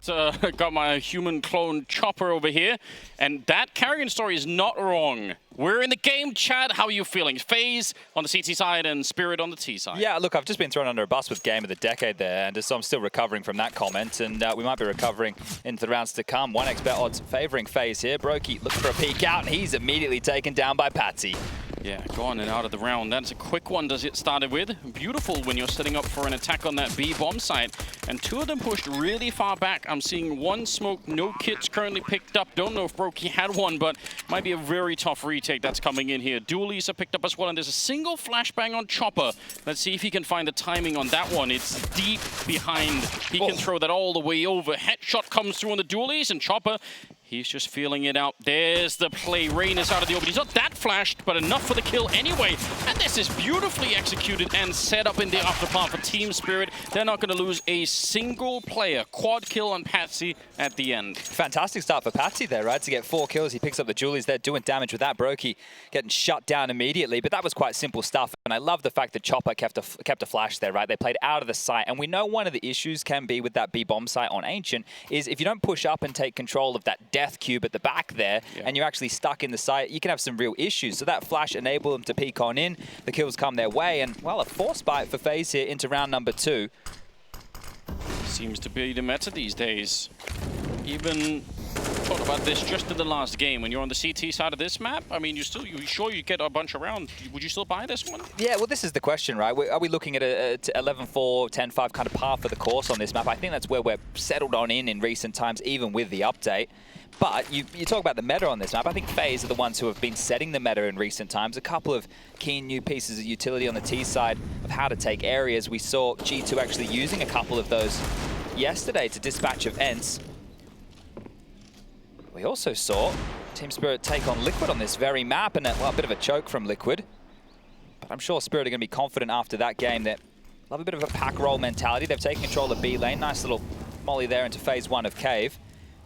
got my human clone Chopper over here, and that karrigan story is not wrong. We're in the game, chat. How are you feeling? FaZe on the CT side and Spirit on the T side. Yeah, look, I've just been thrown under a bus with Game of the Decade there, and so I'm still recovering from that comment, and we might be recovering into the rounds to come. 1xBet odds favoring FaZe here. Brokey looking for a peek out, and he's immediately taken down by Patsy. Yeah, gone and out of the round. That's a quick one, does it started with. Beautiful when you're setting up for an attack on that B bomb site. And two of them pushed really far back. I'm seeing one smoke, no kits currently picked up. Don't know if Brokey had one, but might be a very tough retake that's coming in here. Dualies are picked up as well, and there's a single flashbang on Chopper. Let's see if he can find the timing on that one. It's deep behind. He can throw that all the way over. Headshot comes through on the Dualies, and Chopper, he's just feeling it out. There's the play. Rain is out of the open. He's not that flashed, but enough for the kill anyway. And this is beautifully executed and set up in the afterpart for Team Spirit. They're not going to lose a single player. Quad kill on Patsy at the end. Fantastic start for Patsy there, right? To get 4 kills. He picks up the Julies there, doing damage with that. Brokey getting shut down immediately, but that was quite simple stuff. And I love the fact that Chopper kept a flash there, right? They played out of the site. And we know one of the issues can be with that B bomb site on Ancient is if you don't push up and take control of that death cube at the back there, and you're actually stuck in the site, you can have some real issues. So that flash enabled them to peek on in. The kills come their way, and, well, a force bite for FaZe here into round number 2. Seems to be the meta these days. Even thought about this just in the last game. When you're on the CT side of this map, I mean, you sure you get a bunch around. Would you still buy this one? Yeah, well, this is the question, right? Are we looking at a 11-4, 10-5 kind of par for the course on this map? I think that's where we're settled on in recent times, even with the update. But you talk about the meta on this map. I think FaZe are the ones who have been setting the meta in recent times. A couple of key new pieces of utility on the T side of how to take areas. We saw G2 actually using a couple of those yesterday to dispatch events. We also saw Team Spirit take on Liquid on this very map, and a bit of a choke from Liquid. But I'm sure Spirit are going to be confident after that game. They love a bit of a pack roll mentality. They've taken control of B lane. Nice little molly there into phase 1 of Cave.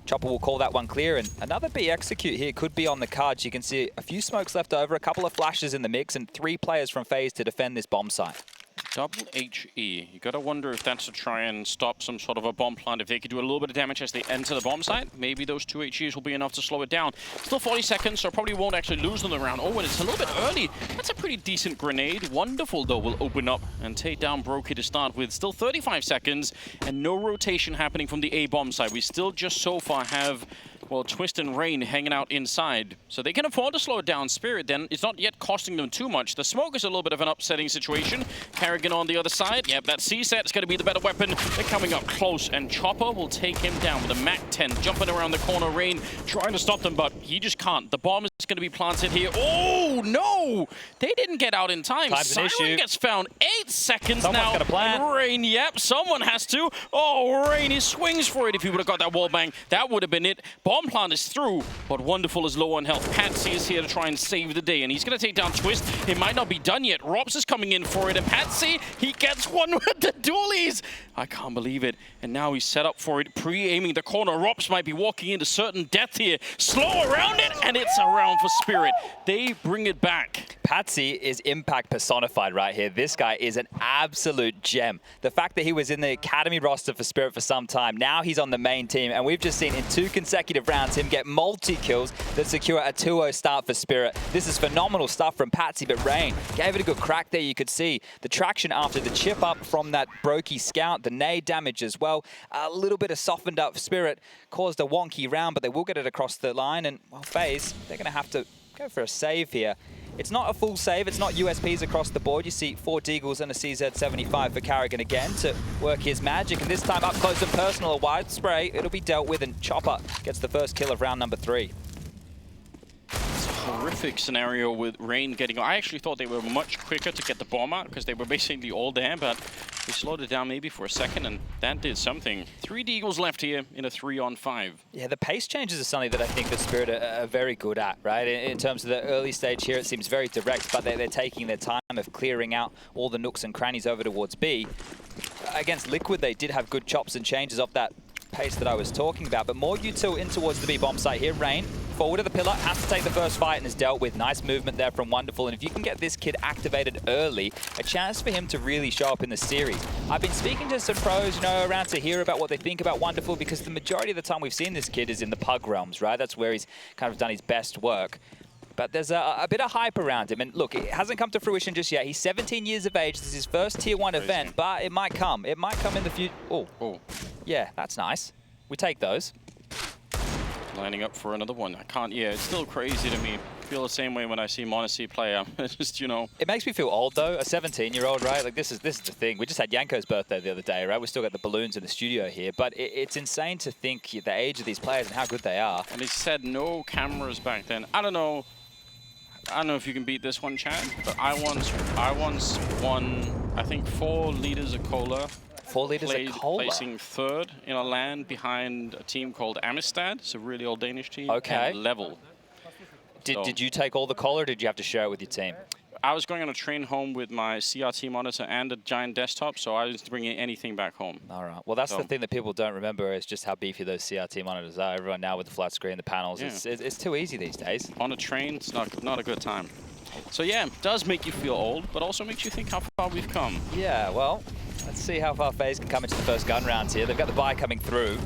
Chopper will call that one clear, and another B execute here could be on the cards. You can see a few smokes left over, a couple of flashes in the mix, and 3 players from FaZe to defend this bomb site. Double HE. You gotta wonder if that's to try and stop some sort of a bomb plant. If they could do a little bit of damage as they enter the bomb site, maybe those 2 HEs will be enough to slow it down. Still 40 seconds, so probably won't actually lose them the round. Oh, and it's a little bit early. That's a pretty decent grenade. Wonderful, though, will open up and take down Brokey to start with. Still 35 seconds, and no rotation happening from the A bomb site. We still just so far have, well, Twist and Rain hanging out inside. So they can afford to slow it down. Spirit, then, it's not yet costing them too much. The smoke is a little bit of an upsetting situation. karrigan on the other side. Yep, that C-set is going to be the better weapon. They're coming up close, and Chopper will take him down with a MAC-10. Jumping around the corner, Rain trying to stop them, but he just can't. The bomb is going to be planted here. Oh, no! They didn't get out in time. Siren gets found. 8 seconds now. Someone's got a plan. Rain, yep, someone has to. Oh, Rain, he swings for it. If he would have got that wall bang, that would have been it. Bomb plant is through, but Wonderful is low on health. Patsy is here to try and save the day, and he's going to take down Twist. It might not be done yet. ropz is coming in for it, and Patsy, he gets one with the dualies. I can't believe it. And now he's set up for it, pre-aiming the corner. ropz might be walking into certain death here. Slow around it, and it's around for Spirit. They bring it back. Patsy is impact personified right here. This guy is an absolute gem. The fact that he was in the academy roster for Spirit for some time, now he's on the main team, and we've just seen in 2 consecutive rounds him get multi-kills that secure a 2-0 start for Spirit. This is phenomenal stuff from Patsy, but Rain gave it a good crack there. You could see the traction after the chip up from that Brokey scout, the nade damage as well. A little bit of softened up Spirit caused a wonky round, but they will get it across the line, and, well, FaZe, they're going to have to go for a save here. It's not a full save. It's not USPs across the board. You see 4 Deagles and a CZ75 for karrigan again to work his magic. And this time up close and personal, a wide spray. It'll be dealt with, and Chopper gets the first kill of round number 3. It's a horrific scenario with Rain getting... I actually thought they were much quicker to get the bomb out because they were basically all there, but they slowed it down maybe for a second, and that did something. 3 Deagles left here in a 3-on-5. Yeah, the pace changes are something that I think that Spirit are very good at, right? In terms of the early stage here, it seems very direct, but they're taking their time of clearing out all the nooks and crannies over towards B. Against Liquid, they did have good chops and changes off that pace that I was talking about. But more util in towards the B bomb site here. Rain forward to the pillar, has to take the first fight and is dealt with. Nice movement there from Wonderful. And if you can get this kid activated early, a chance for him to really show up in the series. I've been speaking to some pros, you know, around to hear about what they think about Wonderful, because the majority of the time we've seen this kid is in the pug realms, right? That's where he's kind of done his best work. But there's a bit of hype around him. And look, it hasn't come to fruition just yet. He's 17 years of age. This is his first Tier 1 event, but it might come. It might come in the future. Oh, yeah, that's nice. We take those. Lining up for another one. I can't, yeah, it's still crazy to me. I feel the same way when I see Monacy play. Just, you know. It makes me feel old, though. A 17-year-old, right? Like, this is the thing. We just had Yanko's birthday the other day, right? We still got the balloons in the studio here. But it's insane to think the age of these players and how good they are. And he said no cameras back then. I don't know if you can beat this one, Chad, but I once won, I think, 4 liters of cola. 4 liters of cola? Placing 3rd in a LAN behind a team called Amistad. It's a really old Danish team. Okay. And Level. Did you take all the cola, or did you have to share it with your team? I was going on a train home with my CRT monitor and a giant desktop, so I was bringing anything back home. All right. Well, that's the thing that people don't remember is just how beefy those CRT monitors are. Everyone now with the flat screen, the panels, yeah. it's too easy these days. On a train, it's not a good time. So yeah, it does make you feel old, but also makes you think how far we've come. Yeah, well, let's see how far FaZe can come into the first gun rounds here. They've got the buy coming through.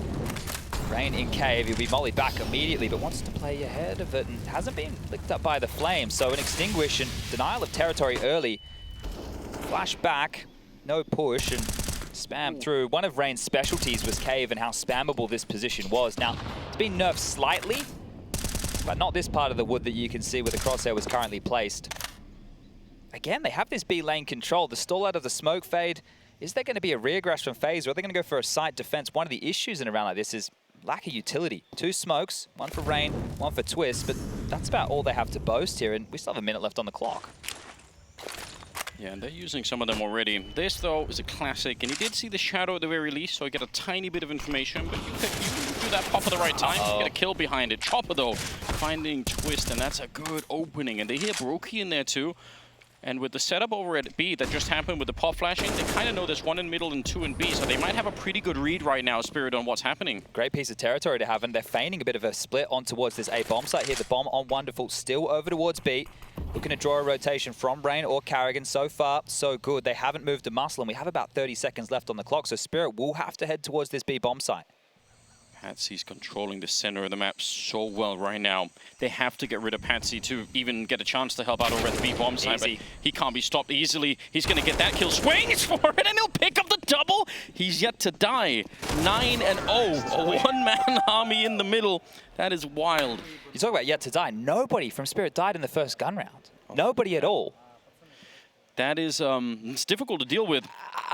Rain in cave, he'll be mollied back immediately, but wants to play ahead of it and hasn't been licked up by the flame. So an extinguish and denial of territory early. Flash back, no push, and spam through. One of Rain's specialties was cave and how spammable this position was. Now, it's been nerfed slightly, but not this part of the wood that you can see where the crosshair was currently placed. Again, they have this B lane control. The stall out of the smoke fade. Is there going to be a regress from FaZe, or are they going to go for a site defense? One of the issues in a round like this is lack of utility. 2 smokes, 1 for Rain, 1 for Twist, but that's about all they have to boast here, and we still have a minute left on the clock. Yeah, and they're using some of them already. This, though, is a classic, and he did see the shadow at the very least, so he got a tiny bit of information, but you do that pop at the right time, you get a kill behind it. Chopper, though, finding Twist, and that's a good opening, and they hear Brokey in there, too. And with the setup over at B that just happened with the pop flashing, they kind of know there's 1 in middle and 2 in B, so they might have a pretty good read right now, Spirit, on what's happening. Great piece of territory to have, and they're feigning a bit of a split on towards this A bomb site here. The bomb on Wonderful, still over towards B. Looking to draw a rotation from Rain or karrigan. So far, so good. They haven't moved a muscle, and we have about 30 seconds left on the clock, so Spirit will have to head towards this B bomb site. Patsy's controlling the center of the map so well right now. They have to get rid of Patsy to even get a chance to help out over at the B bomb side, but he can't be stopped easily. He's going to get that kill, swings for it, and he'll pick up the double. He's yet to die. 9-0, a 1-man army in the middle. That is wild. You talk about yet to die. Nobody from Spirit died in the first gun round. Nobody at all. That is, it's difficult to deal with.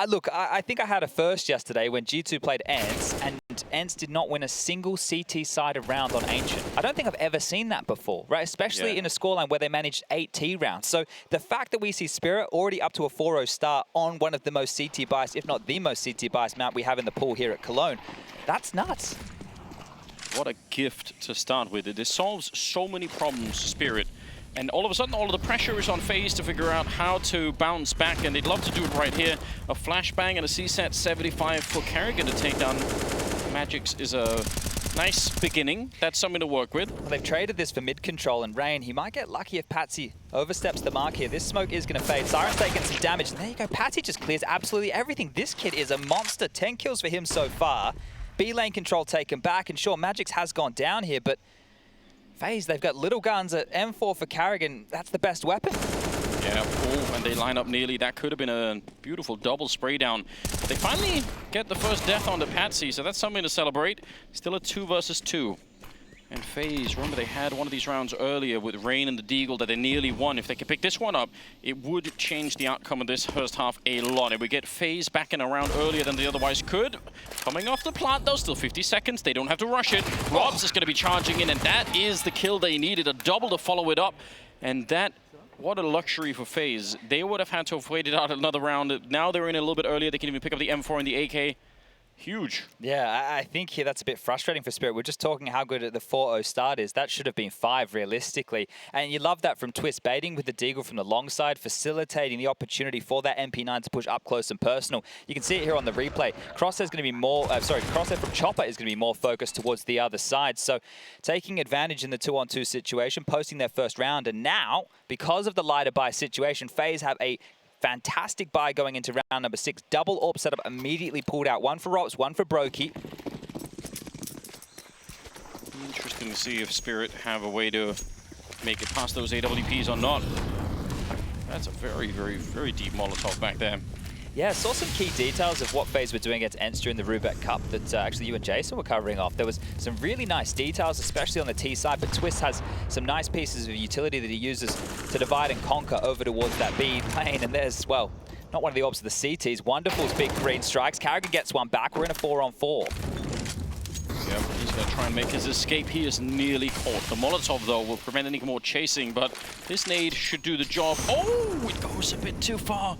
Look, I think I had a first yesterday when G2 played Ents, and Ents did not win a single CT-sided round on Ancient. I don't think I've ever seen that before, right? Especially in a scoreline where they managed 8 T rounds. So the fact that we see Spirit already up to a 4-0 start on one of the most CT-biased, if not the most CT-biased map we have in the pool here at Cologne, that's nuts. What a gift to start with. It solves so many problems, Spirit. And all of a sudden, all of the pressure is on FaZe to figure out how to bounce back, and they'd love to do it right here. A flashbang and a CSAT 75 for karrigan to take down Magix is a nice beginning. That's something to work with. Well, they've traded this for mid-control, and Rain, he might get lucky if Patsy oversteps the mark here. This smoke is going to fade. Siren's taking some damage, and there you go. Patsy just clears absolutely everything. This kid is a monster. 10 kills for him so far. B-lane control taken back, and sure, Magix has gone down here, but FaZe, they've got little guns at M4 for karrigan. That's the best weapon. Yeah, and they line up nearly. That could have been a beautiful double spray down. They finally get the first death on the Patsy, so that's something to celebrate. Still a 2 versus 2. And FaZe, remember they had one of these rounds earlier with Rain and the Deagle that they nearly won. If they could pick this one up, it would change the outcome of this first half a lot. If we get FaZe back in a round earlier than they otherwise could. Coming off the plant though, still 50 seconds. They don't have to rush it. ropz is going to be charging in, and that is the kill they needed. A double to follow it up. And that, what a luxury for FaZe. They would have had to have waited out another round. Now they're in a little bit earlier. They can even pick up the M4 and the AK. Huge. Yeah, I think here that's a bit frustrating for Spirit. We're just talking how good the 4-0 start is. That should have been 5 realistically. And you love that from Twist, baiting with the Deagle from the long side, facilitating the opportunity for that MP9 to push up close and personal. You can see it here on the replay. Crosshair's going to be more, Crosshair from Chopper is going to be more focused towards the other side. So taking advantage in the 2-on-2 situation, posting their first round. And now, because of the lighter buy situation, FaZe have a fantastic buy going into round number 6. Double AWP setup immediately pulled out. One for ropz, one for Brokey. Interesting to see if Spirit have a way to make it past those AWPs or not. That's a very, very, very deep Molotov back there. Yeah, saw some key details of what FaZe were doing against Ents during the Rubek Cup that actually you and Jason were covering off. There was some really nice details, especially on the T side, but Twist has some nice pieces of utility that he uses to divide and conquer over towards that B lane. And there's, well, not one of the AWPs of the CTs. Wonderful's big green strikes. karrigan gets one back. We're in a 4-on-4. Yep, he's going to try and make his escape. He is nearly caught. The Molotov, though, will prevent any more chasing, but this nade should do the job. Oh, it goes a bit too far.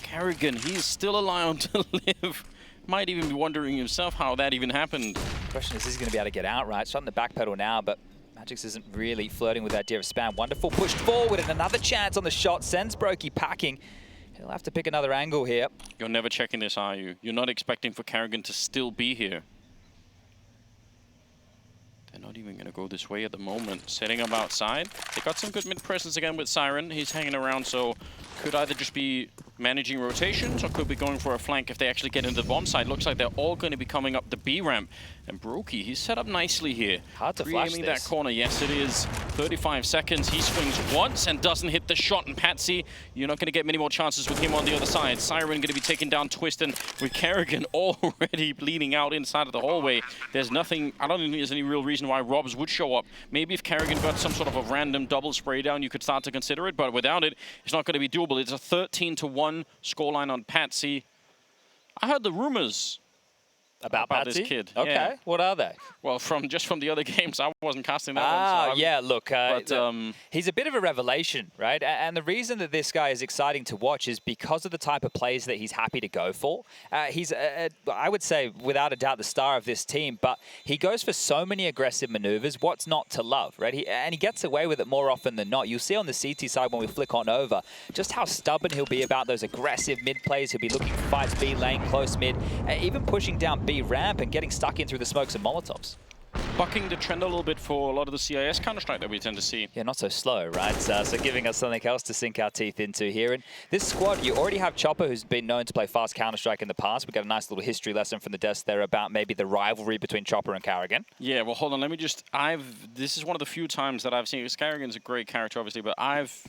karrigan, he's still allowed to live. Might even be wondering himself how that even happened. The question is he going to be able to get out, right? Starting to backpedal now, but Magix isn't really flirting with that idea of spam. Wonderful pushed forward and another chance on the shot. Sends Brokey packing. He'll have to pick another angle here. You're never checking this, are you? You're not expecting for karrigan to still be here. They're not even going to go this way at the moment. Setting up outside. They got some good mid-presence again with Siren. He's hanging around, so could either just be managing rotations or could be going for a flank if they actually get into the bomb side. Looks like they're all going to be coming up the B ramp. And Brokey, he's set up nicely here. Hard to flash Re-aiming this. that corner. Yes, it is. 35 seconds. He swings once and doesn't hit the shot. And Patsy, you're not going to get many more chances with him on the other side. Siren going to be taking down Twist, and with karrigan already bleeding out inside of the hallway, there's nothing. I don't think there's any real reason why ropz would show up. Maybe if karrigan got some sort of a random double spray down, you could start to consider it. But without it, it's not going to be doable. It's a 13-1 scoreline on Patsy. I heard the rumors about Patsy? this kid. Okay, yeah. What are they? Well, from the other games, I wasn't casting that one. So yeah, look, but, he's a bit of a revelation, right? And the reason that this guy is exciting to watch is because of the type of plays that he's happy to go for. He's, I would say, without a doubt, the star of this team, but he goes for so many aggressive maneuvers. What's not to love, right? And he gets away with it more often than not. You'll see on the CT side when we flick on over just how stubborn he'll be about those aggressive mid plays. He'll be looking for fights B lane, close mid, even pushing down B ramp and getting stuck in through the smokes and molotovs. Bucking the trend a little bit for a lot of the CIS Counter-Strike that we tend to see. Yeah, not so slow, right? So giving us something else to sink our teeth into here. And this squad, you already have Chopper, who's been known to play fast Counter-Strike in the past. We got a nice little history lesson from the desk there about maybe the rivalry between Chopper and karrigan. Yeah, well, hold on. Let me just... This is one of the few times that I've seen... Because karrigan's a great character, obviously, but I've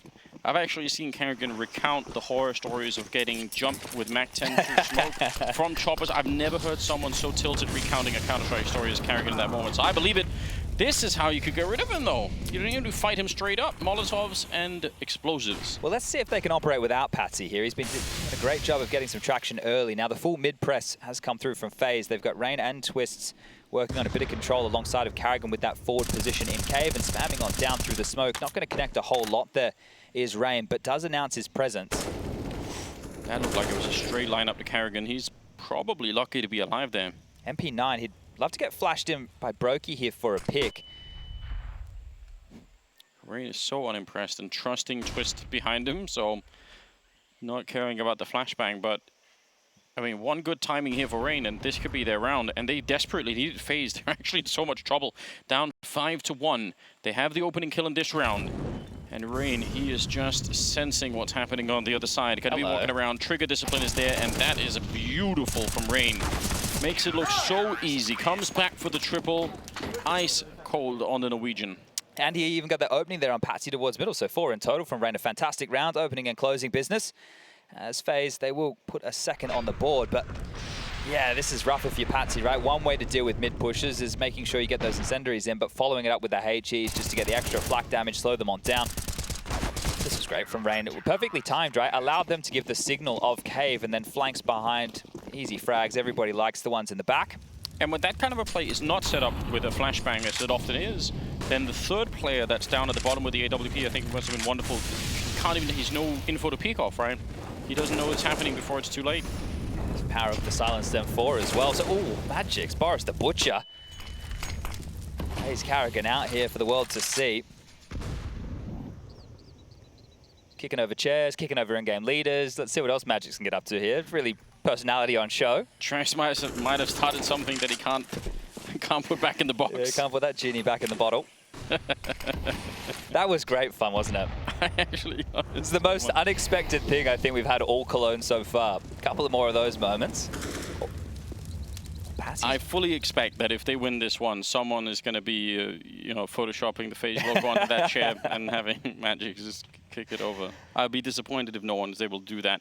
actually seen karrigan recount the horror stories of getting jumped with MAC-10 through smoke from Choppers. I've never heard someone so tilted recounting a Counter-Strike story as karrigan in that moment. So I believe it. This is how you could get rid of him, though. You don't even have to fight him straight up. Molotovs and explosives. Well, let's see if they can operate without Patsy here. He's been doing a great job of getting some traction early. Now, the full mid-press has come through from FaZe. They've got Rain and Twists working on a bit of control alongside of karrigan with that forward position in cave and spamming on down through the smoke. Not going to connect a whole lot there is Rain, but does announce his presence. That looked like it was a straight line up to karrigan. He's probably lucky to be alive there. MP9, he'd love to get flashed in by Brokey here for a pick. Rain is so unimpressed and trusting Twist behind him, so not caring about the flashbang, but I mean, one good timing here for Rain, and this could be their round, and they desperately needed FaZe. They're actually in so much trouble. Down 5-1. They have the opening kill in this round. And Rain, he is just sensing what's happening on the other side. Gonna be walking around. Trigger discipline is there, and that is beautiful from Rain. Makes it look so easy. Comes back for the triple. Ice cold on the Norwegian. And he even got the opening there on Patsy towards middle, so 4 in total from Rain. A fantastic round, opening and closing business. As FaZe, they will put a second on the board, but yeah, this is rough if you're Patsy, right? One way to deal with mid pushes is making sure you get those incendiaries in, but following it up with the HEs just to get the extra flak damage, slow them on down. This was great from Rain. It was perfectly timed, right? Allowed them to give the signal of cave and then flanks behind. Easy frags. Everybody likes the ones in the back. And when that kind of a play is not set up with a flashbang, as it often is, then the third player that's down at the bottom with the AWP, I think must have been wonderful. He's no info to peek off, right? He doesn't know what's happening before it's too late. power of the Silence Them 4 as well. So, ooh, Magix, Boris the Butcher. He's karrigan out here for the world to see. Kicking over chairs, kicking over in-game leaders. Let's see what else Magix can get up to here. Really personality on show. Trace might have started something that he can't put back in the box. Yeah, he can't put that genie back in the bottle. That was great fun, wasn't it? Actually, it's the most unexpected thing I think we've had all Cologne so far. A couple of more of those moments. I fully expect that if they win this one, someone is going to be, you know, photoshopping the FaZe logo onto that chair and having Magix just kick it over. I'd be disappointed if no one is able to do that.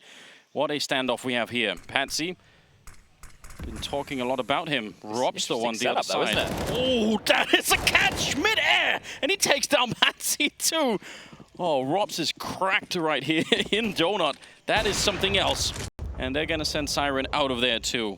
What a standoff we have here. Patsy, been talking a lot about him. ropz though on the other side. Oh, that is a catch mid-air! And he takes down Patsy too. Oh, ropz is cracked right here in Donut. That is something else. And they're going to send Siren out of there too.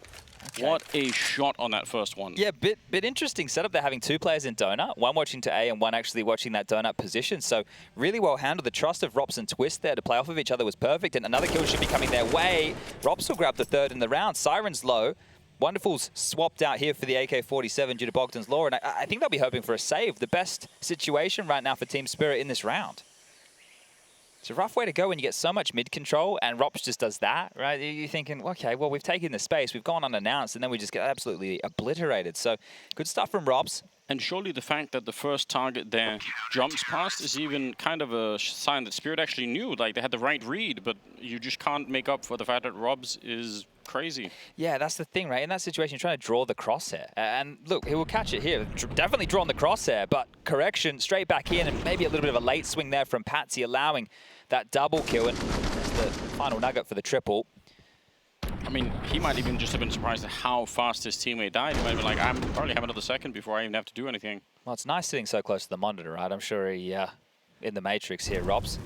Okay. What a shot on that first one. Yeah, bit interesting setup. They're having two players in Donut, one watching to A and one actually watching that Donut position. So really well handled. The trust of ropz and Twist there to play off of each other was perfect. And another kill should be coming their way. ropz will grab the third in the round. Siren's low. Wonderful's swapped out here for the AK-47 due to Bogdan's Law. And I think they'll be hoping for a save. The best situation right now for Team Spirit in this round. It's a rough way to go when you get so much mid-control, and ropz just does that, right? You're thinking, okay, well, we've taken the space, we've gone unannounced, and then we just get absolutely obliterated. So, good stuff from ropz. And surely the fact that the first target there jumps past is even kind of a sign that Spirit actually knew. Like, they had the right read, but you just can't make up for the fact that ropz is crazy. Yeah, that's the thing, right? In that situation, you're trying to draw the crosshair. And look, he will catch it here. Definitely drawn the crosshair, but correction, straight back in, and maybe a little bit of a late swing there from Patsy, allowing that double kill, and that's the final nugget for the triple. I mean, he might even just have been surprised at how fast his teammate died. He might have been like, I probably have another second before I even have to do anything. Well, it's nice sitting so close to the monitor, right? I'm sure he, in the Matrix here, ropz.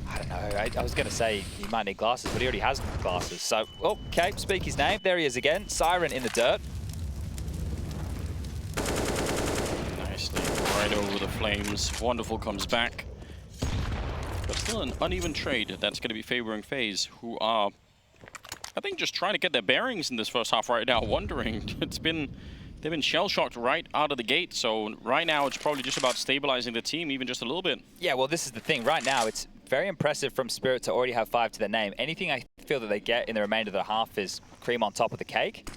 I don't know, I was going to say he might need glasses, but he already has glasses. So, okay, speak his name. There he is again. Siren in the dirt. Nicely, right over the flames. Wonderful comes back. But still an uneven trade that's going to be favoring FaZe, who are, I think, just trying to get their bearings in this first half right now, wondering. They've been shell-shocked right out of the gate, so right now it's probably just about stabilizing the team even just a little bit. Yeah, well, this is the thing. Right now, it's very impressive from Spirit to already have 5 to their name. Anything I feel that they get in the remainder of the half is cream on top of the cake.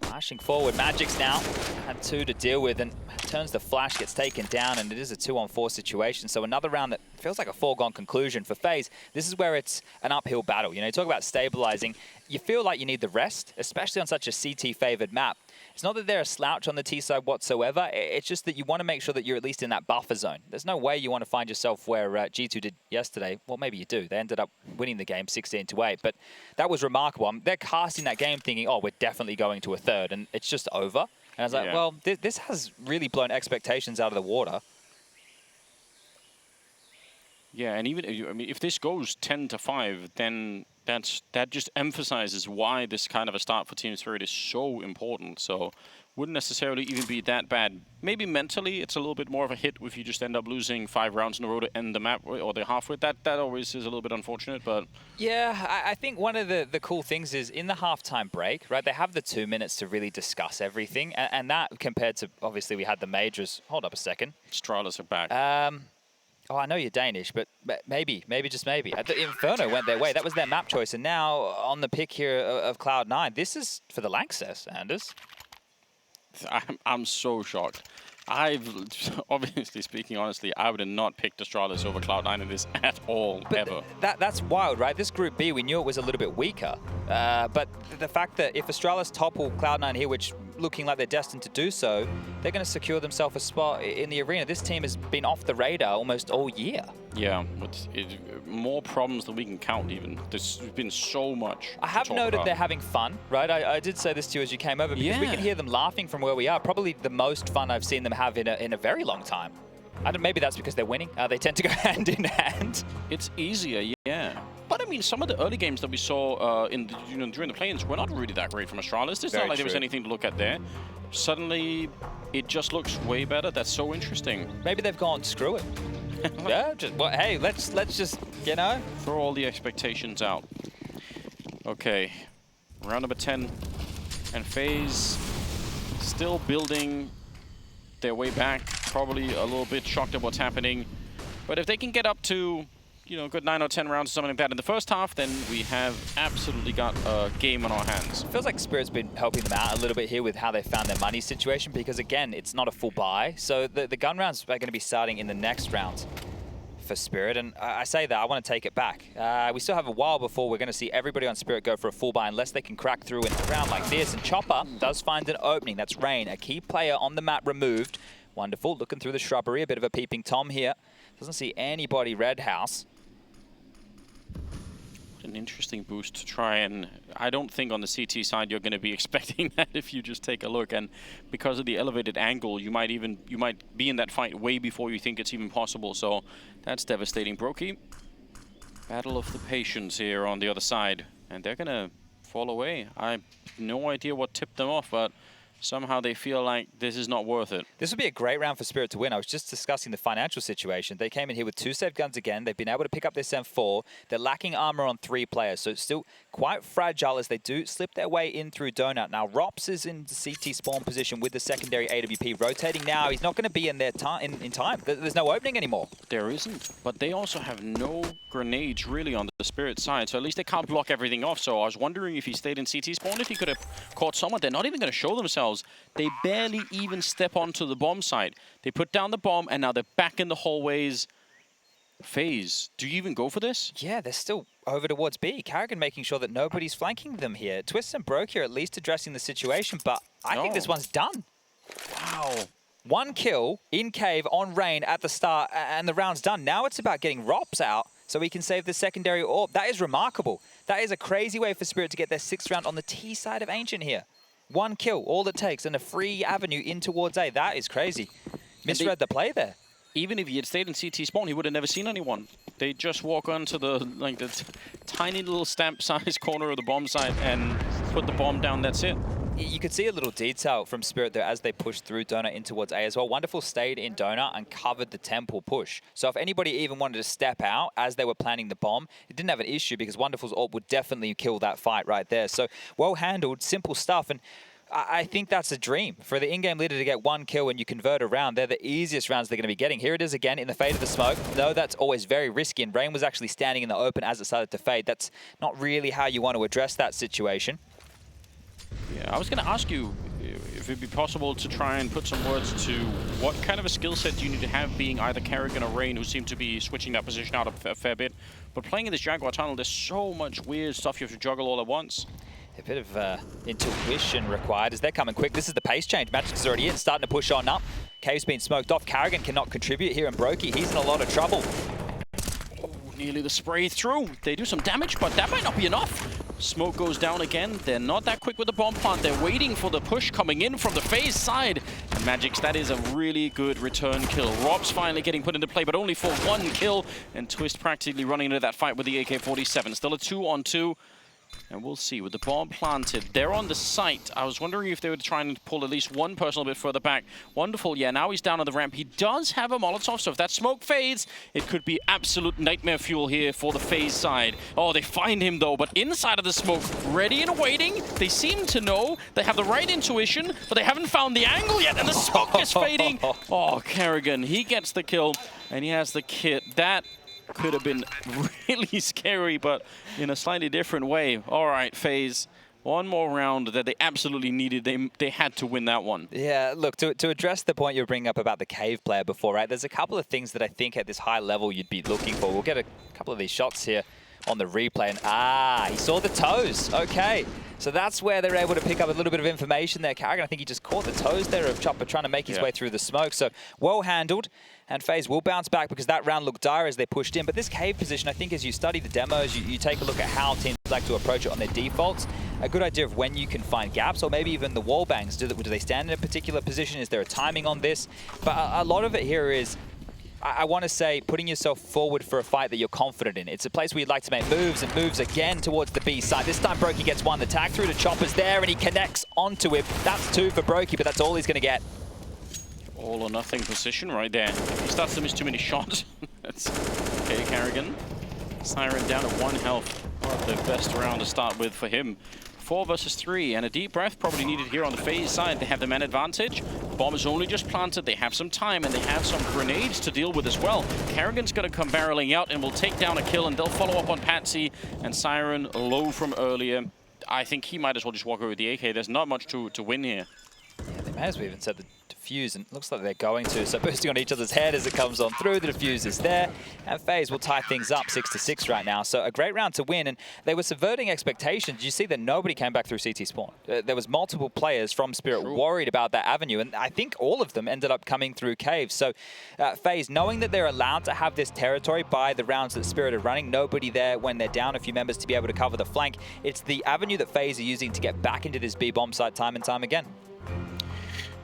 Flashing forward, Magix now had 2 to deal with, and turns the flash, gets taken down, and it is a 2-on-4 situation. So another round that feels like a foregone conclusion for FaZe. This is where it's an uphill battle. You know, you talk about stabilizing. You feel like you need the rest, especially on such a CT-favored map. It's not that they're a slouch on the T side whatsoever. It's just that you want to make sure that you're at least in that buffer zone. There's no way you want to find yourself where G2 did yesterday. Well, maybe you do. They ended up winning the game 16-8, but that was remarkable. They're casting that game thinking, oh, we're definitely going to a third, and it's just over. And I was like, well, this has really blown expectations out of the water. Yeah, and even I mean, if this goes 10-5, then that just emphasizes why this kind of a start for Team Spirit is so important. So wouldn't necessarily even be that bad. Maybe mentally it's a little bit more of a hit if you just end up losing 5 rounds in a row to end the map or the half with. That always is a little bit unfortunate, but... Yeah, I think one of the cool things is in the halftime break, right, they have the 2 minutes to really discuss everything. And that compared to, obviously, we had the majors. Hold up a second. Stralas are back. Oh, I know you're Danish, but maybe just maybe. The Inferno went their way. That was their map choice. And now on the pick here of Cloud9, this is for the Lanxess, Anders. I'm so shocked. Obviously, speaking honestly, I would have not picked Astralis over Cloud9 in this at all, ever. That's wild, right? This Group B, we knew it was a little bit weaker. But the fact that if Astralis topple Cloud9 here, which looking like they're destined to do so, they're going to secure themselves a spot in the arena. This team has been off the radar almost all year. Yeah, but more problems than we can count even. There's been so much. I have noted they're having fun, right? I did say this to you as you came over, because we can hear them laughing from where we are. Probably the most fun I've seen them have in a very long time. Maybe that's because they're winning. They tend to go hand in hand. It's easier, yeah. But I mean, some of the early games that we saw during the play-ins were not really that great from Astralis. It's not like there was anything to look at there. Suddenly, it just looks way better. That's so interesting. Maybe they've gone, screw it. Yeah, hey, let's just, you know. Throw all the expectations out. Okay, round number 10, and FaZe still building their way back. Probably a little bit shocked at what's happening, but if they can get up to, you know, good 9 or 10 rounds or something like that in the first half, then we have absolutely got a game on our hands. It feels like Spirit's been helping them out a little bit here with how they found their money situation, because again, it's not a full buy, so the gun rounds are going to be starting in the next round for Spirit, and I say that, I want to take it back. We still have a while before we're going to see everybody on Spirit go for a full buy unless they can crack through in a round like this, and Chopper does find an opening. That's Rain, a key player on the map removed. Wonderful, looking through the shrubbery, a bit of a peeping Tom here. Doesn't see anybody Red House. An interesting boost to try, and I don't think on the CT side you're going to be expecting that if you just take a look, and because of the elevated angle you might be in that fight way before you think it's even possible, so that's devastating. Brokey, battle of the patience here on the other side, and they're going to fall away. I have no idea what tipped them off, but somehow they feel like this is not worth it. This would be a great round for Spirit to win. I was just discussing the financial situation. They came in here with 2 saved guns again. They've been able to pick up this M4. They're lacking armor on 3 players, so it's still quite fragile as they do slip their way in through Donut. Now, ropz is in the CT spawn position with the secondary AWP rotating now. He's not going to be in there in time. There's no opening anymore. There isn't, but they also have no grenades really on the Spirit side, so at least they can't block everything off. So I was wondering if he stayed in CT spawn, if he could have caught someone. They're not even going to show themselves. They barely even step onto the bomb site. They put down the bomb, and now they're back in the hallways. FaZe, do you even go for this? Yeah, they're still over towards B. karrigan making sure that nobody's flanking them here. Twist and Broke here at least addressing the situation, but I think this one's done. Wow. 1 kill in cave on Rain at the start, and the round's done. Now it's about getting ropz out so we can save the secondary orb. That is remarkable. That is a crazy way for Spirit to get their 6th round on the T side of Ancient here. 1 kill, all it takes, and a free avenue in towards A. That is crazy. Misread the play there. Even if he had stayed in CT spawn, he would have never seen anyone. They just walk onto the tiny little stamp-sized corner of the bomb site and put the bomb down. That's it. You could see a little detail from Spirit there as they pushed through Donut in towards A as well. Wonderful stayed in Donut and covered the temple push. So if anybody even wanted to step out as they were planning the bomb, it didn't have an issue because Wonderful's ult would definitely kill that fight right there. So well handled, simple stuff. And I think that's a dream for the in-game leader to get 1 kill when you convert a round. They're the easiest rounds they're going to be getting. Here it is again in the fade of the smoke. No, that's always very risky, and Rain was actually standing in the open as it started to fade. That's not really how you want to address that situation. Yeah, I was going to ask you if it'd be possible to try and put some words to what kind of a skill set do you need to have, being either karrigan or Rain, who seem to be switching that position out a fair bit. But playing in this Jaguar tunnel, there's so much weird stuff you have to juggle all at once. A bit of intuition required as they're coming quick. This is the pace change. Magic is already in, starting to push on up. Cave's been smoked off. karrigan cannot contribute here, and Brokey, he's in a lot of trouble. Oh, nearly the spray through. They do some damage, but that might not be enough. Smoke goes down again. They're not that quick with the bomb plant. They're waiting for the push coming in from the FaZe side. And Magic's, that is a really good return kill. ropz finally getting put into play, but only for 1 kill. And Twist practically running into that fight with the AK-47. Still a 2-on-2. And we'll see, with the bomb planted, they're on the site. I was wondering if they would try and pull at least one person a bit further back. Wonderful, yeah, now he's down on the ramp. He does have a Molotov, so if that smoke fades, it could be absolute nightmare fuel here for the FaZe side. Oh, they find him though, but inside of the smoke, ready and waiting. They seem to know, they have the right intuition, but they haven't found the angle yet, and the smoke is fading. Oh, karrigan, he gets the kill, and he has the kit. That could have been really scary, but in a slightly different way. All right, FaZe, one more round that they absolutely needed. They had to win that one. Yeah, look, to address the point you were bringing up about the cave player before, right? There's a couple of things that I think at this high level you'd be looking for. We'll get a couple of these shots here on the replay, and he saw the toes. Okay, so that's where they're able to pick up a little bit of information there. karrigan, I think he just caught the toes there of Chopper trying to make his way through the smoke. So well handled, and FaZe will bounce back because that round looked dire as they pushed in. But this cave position, I think as you study the demos, you take a look at how teams like to approach it on their defaults, a good idea of when you can find gaps, or maybe even the wall bangs. Do they stand in a particular position? Is there a timing on this? But a lot of it here is, I want to say, putting yourself forward for a fight that you're confident in. It's a place where you'd like to make moves, and moves again towards the B side. This time Brokey gets one. The tag through to Chopper's there, and he connects onto him. That's 2 for Brokey, but that's all he's going to get. All or nothing position right there. If he starts to miss too many shots, that's okay. karrigan, Siren down to 1 health. Well, the best round to start with for him. 4 versus 3, and a deep breath probably needed here on the FaZe side. They have the man advantage. Bomb is only just planted. They have some time, and they have some grenades to deal with as well. karrigan's going to come barreling out and will take down a kill, and they'll follow up on Patsy and Siren low from earlier. I think he might as well just walk over with the AK. There's not much to win here. Yeah, they may as well even set the defuse, and it looks like they're going to. So boosting on each other's head as it comes on through. The defuse is there, and FaZe will tie things up 6-6 right now. So a great round to win, and they were subverting expectations. You see that nobody came back through CT spawn. There was multiple players from Spirit worried about that avenue, and I think all of them ended up coming through caves. So FaZe, knowing that they're allowed to have this territory by the rounds that Spirit are running, nobody there when they're down a few members to be able to cover the flank. It's the avenue that FaZe are using to get back into this B bomb site time and time again.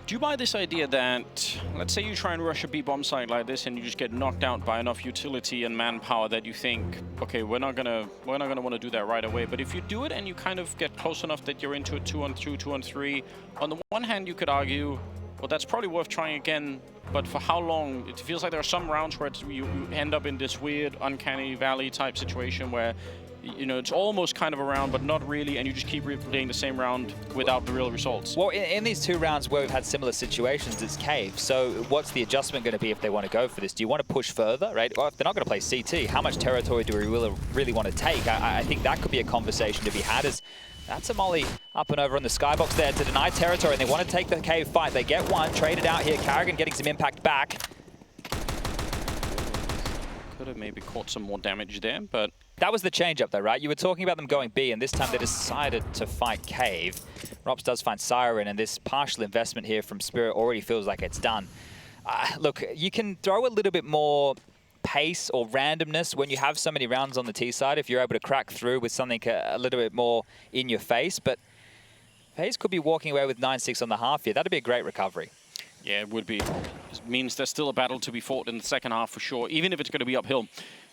Do you buy this idea that, let's say you try and rush a B bomb site like this and you just get knocked out by enough utility and manpower that you think, okay, we're not gonna want to do that right away. But if you do it and you kind of get close enough that you're into a 2-on-2, 2-on-3, on the one hand you could argue, well, that's probably worth trying again, but for how long? It feels like there are some rounds where you end up in this weird uncanny valley type situation where, you know, it's almost kind of a round, but not really, and you just keep replaying the same round without the real results. Well, in these 2 rounds where we've had similar situations, it's cave. So what's the adjustment going to be if they want to go for this? Do you want to push further, right? Or if they're not going to play CT, how much territory do we really want to take? I think that could be a conversation to be had. As that's a molly up and over on the skybox there to deny territory, and they want to take the cave fight. They get one, traded out here. karrigan getting some impact back. Could have maybe caught some more damage there, but that was the change-up though, right? You were talking about them going B, and this time they decided to fight cave. ropz does find Siren, and this partial investment here from Spirit already feels like it's done. Look, you can throw a little bit more pace or randomness when you have so many rounds on the T side, if you're able to crack through with something a little bit more in your face, but FaZe could be walking away with 9-6 on the half here. That'd be a great recovery. Yeah, it would be. It means there's still a battle to be fought in the second half for sure, even if it's going to be uphill.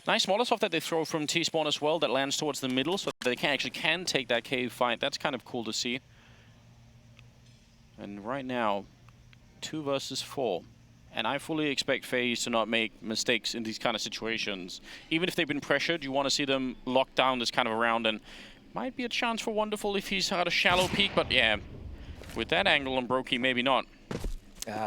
Nice Molotov that they throw from T-spawn as well, that lands towards the middle, so they can take that cave fight. That's kind of cool to see. And right now, 2 versus 4. And I fully expect FaZe to not make mistakes in these kind of situations. Even if they've been pressured, you want to see them lock down this kind of a round, and might be a chance for Wonderful if he's had a shallow peek, but yeah, with that angle on Brokey, maybe not.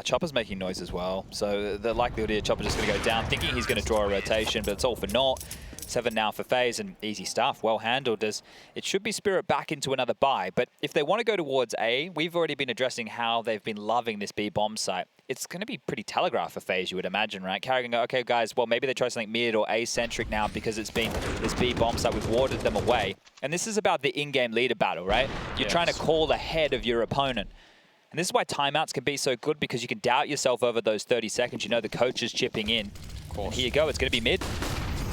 Chopper's making noise as well, so the likelihood here Chopper's just going to go down, thinking he's going to draw a rotation, but it's all for naught. 7 now for FaZe, and easy stuff, well handled. As it should be Spirit back into another buy, but if they want to go towards A, we've already been addressing how they've been loving this B bomb site. It's going to be pretty telegraphed for FaZe, you would imagine, right? karrigan go, okay guys, well maybe they try something mid or A-centric now because it's been this B bomb site, we've warded them away. And this is about the in-game leader battle, right? You're trying to call ahead of your opponent. And this is why timeouts can be so good, because you can doubt yourself over those 30 seconds. You know the coach is chipping in. Of course. And here you go, it's going to be mid.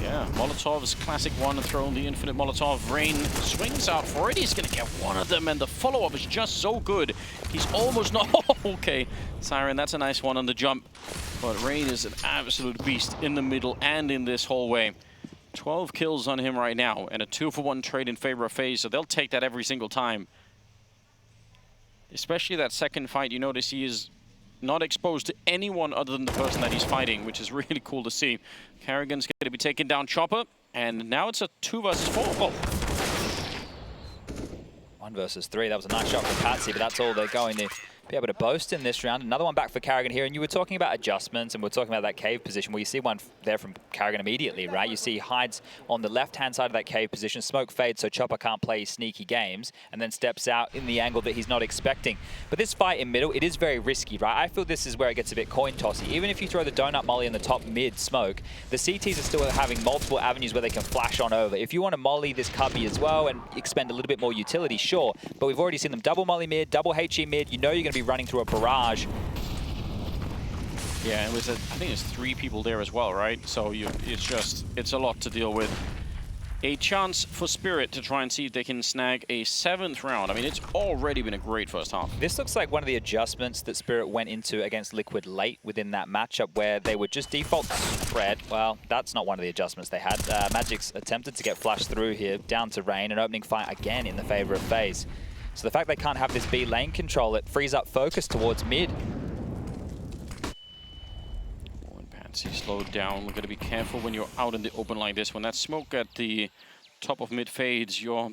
Yeah, Molotov's classic one, throwing the infinite Molotov. Rain swings out for it. He's going to get one of them, and the follow-up is just so good. He's almost not... okay, Siren, that's a nice one on the jump. But Rain is an absolute beast in the middle and in this hallway. 12 kills on him right now, and a 2-for-1 trade in favor of FaZe, so they'll take that every single time. Especially that second fight, you notice he is not exposed to anyone other than the person that he's fighting, which is really cool to see. karrigan's going to be taking down Chopper, and now it's a 2 versus 4. Oh. 1 versus 3. That was a nice shot from Patsy, but that's all they're going to be able to boast in this round. Another one back for karrigan here, and you were talking about adjustments, and we're talking about that cave position where you see one there from karrigan immediately, right? You see he hides on the left-hand side of that cave position, smoke fades so Chopper can't play sneaky games, and then steps out in the angle that he's not expecting. But this fight in middle, it is very risky, right? I feel this is where it gets a bit coin-tossy. Even if you throw the donut molly in the top mid-smoke, the CTs are still having multiple avenues where they can flash on over. If you want to molly this cubby as well and expend a little bit more utility, sure, but we've already seen them double molly mid, double HE mid. You know you're going to be running through a barrage. Yeah, it was I think it's 3 people there as well, right? So it's a lot to deal with. A chance for Spirit to try and see if they can snag a 7th round. I mean, it's already been a great first half. This looks like one of the adjustments that Spirit went into against Liquid late within that matchup, where they would just default spread. Well, that's not one of the adjustments they had. Magic's attempted to get flashed through here, down to Rain, an opening fight again in the favor of FaZe. So the fact they can't have this B lane control, it frees up focus towards mid. Patsy slowed down. We're going to be careful when you're out in the open like this. When that smoke at the top of mid fades, your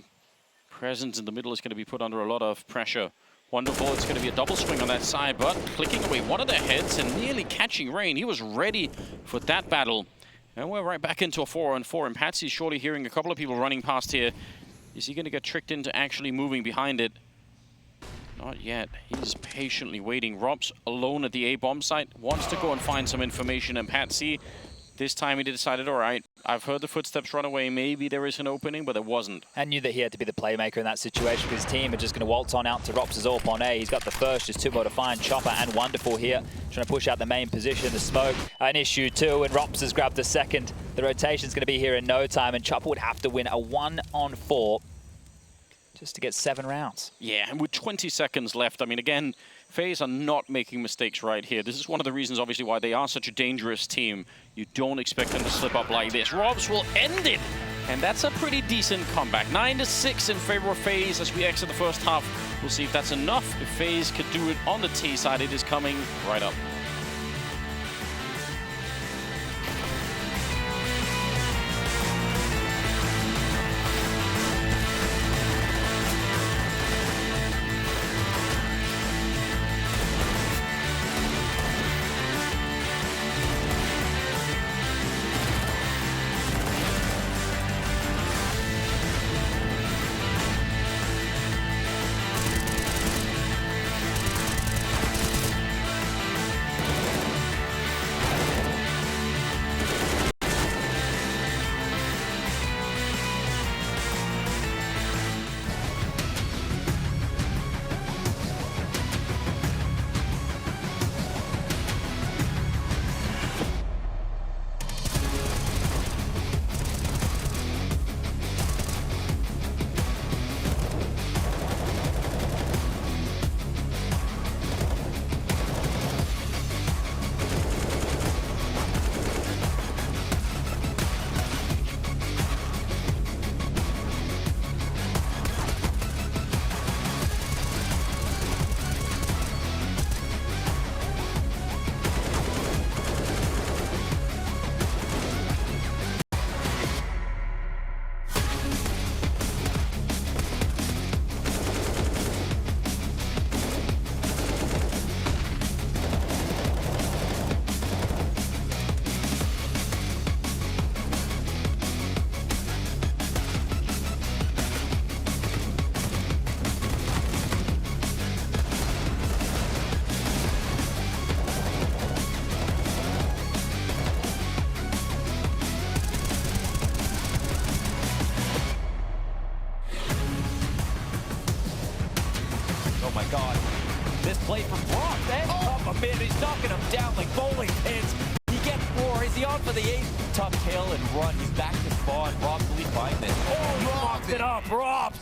presence in the middle is going to be put under a lot of pressure. Wonderful, it's going to be a double swing on that side, but clicking away one of their heads and nearly catching Rain. He was ready for that battle. And we're right back into a 4-on-4, and Patsy's surely hearing a couple of people running past here. Is he going to get tricked into actually moving behind it? Not yet. He's patiently waiting. ropz alone at the A bomb site, wants to go and find some information, and Patsy, this time he decided, all right, I've heard the footsteps run away. Maybe there is an opening, but there wasn't. And knew that he had to be the playmaker in that situation because his team are just going to waltz on out to ropz's AWP on A. He's got the first, just two more to find. Chopper and Wonderful here, trying to push out the main position. The smoke, an issue too, and ropz has grabbed the second. The rotation's going to be here in no time, and Chopper would have to win a 1-on-4 just to get 7 rounds. Yeah, and with 20 seconds left, I mean, again, FaZe are not making mistakes right here. This is one of the reasons, obviously, why they are such a dangerous team. You don't expect them to slip up like this. ropz will end it, and that's a pretty decent comeback. 9-6 in favor of FaZe as we exit the first half. We'll see if that's enough. If FaZe could do it on the T side, it is coming right up. This play from Brock, then up a mid, he's knocking him down like bowling pins. He gets 4, is he on for the 8th? Tough kill and run, he's back to spawn. ropz, will he find this? Oh, he locked it up, ropz!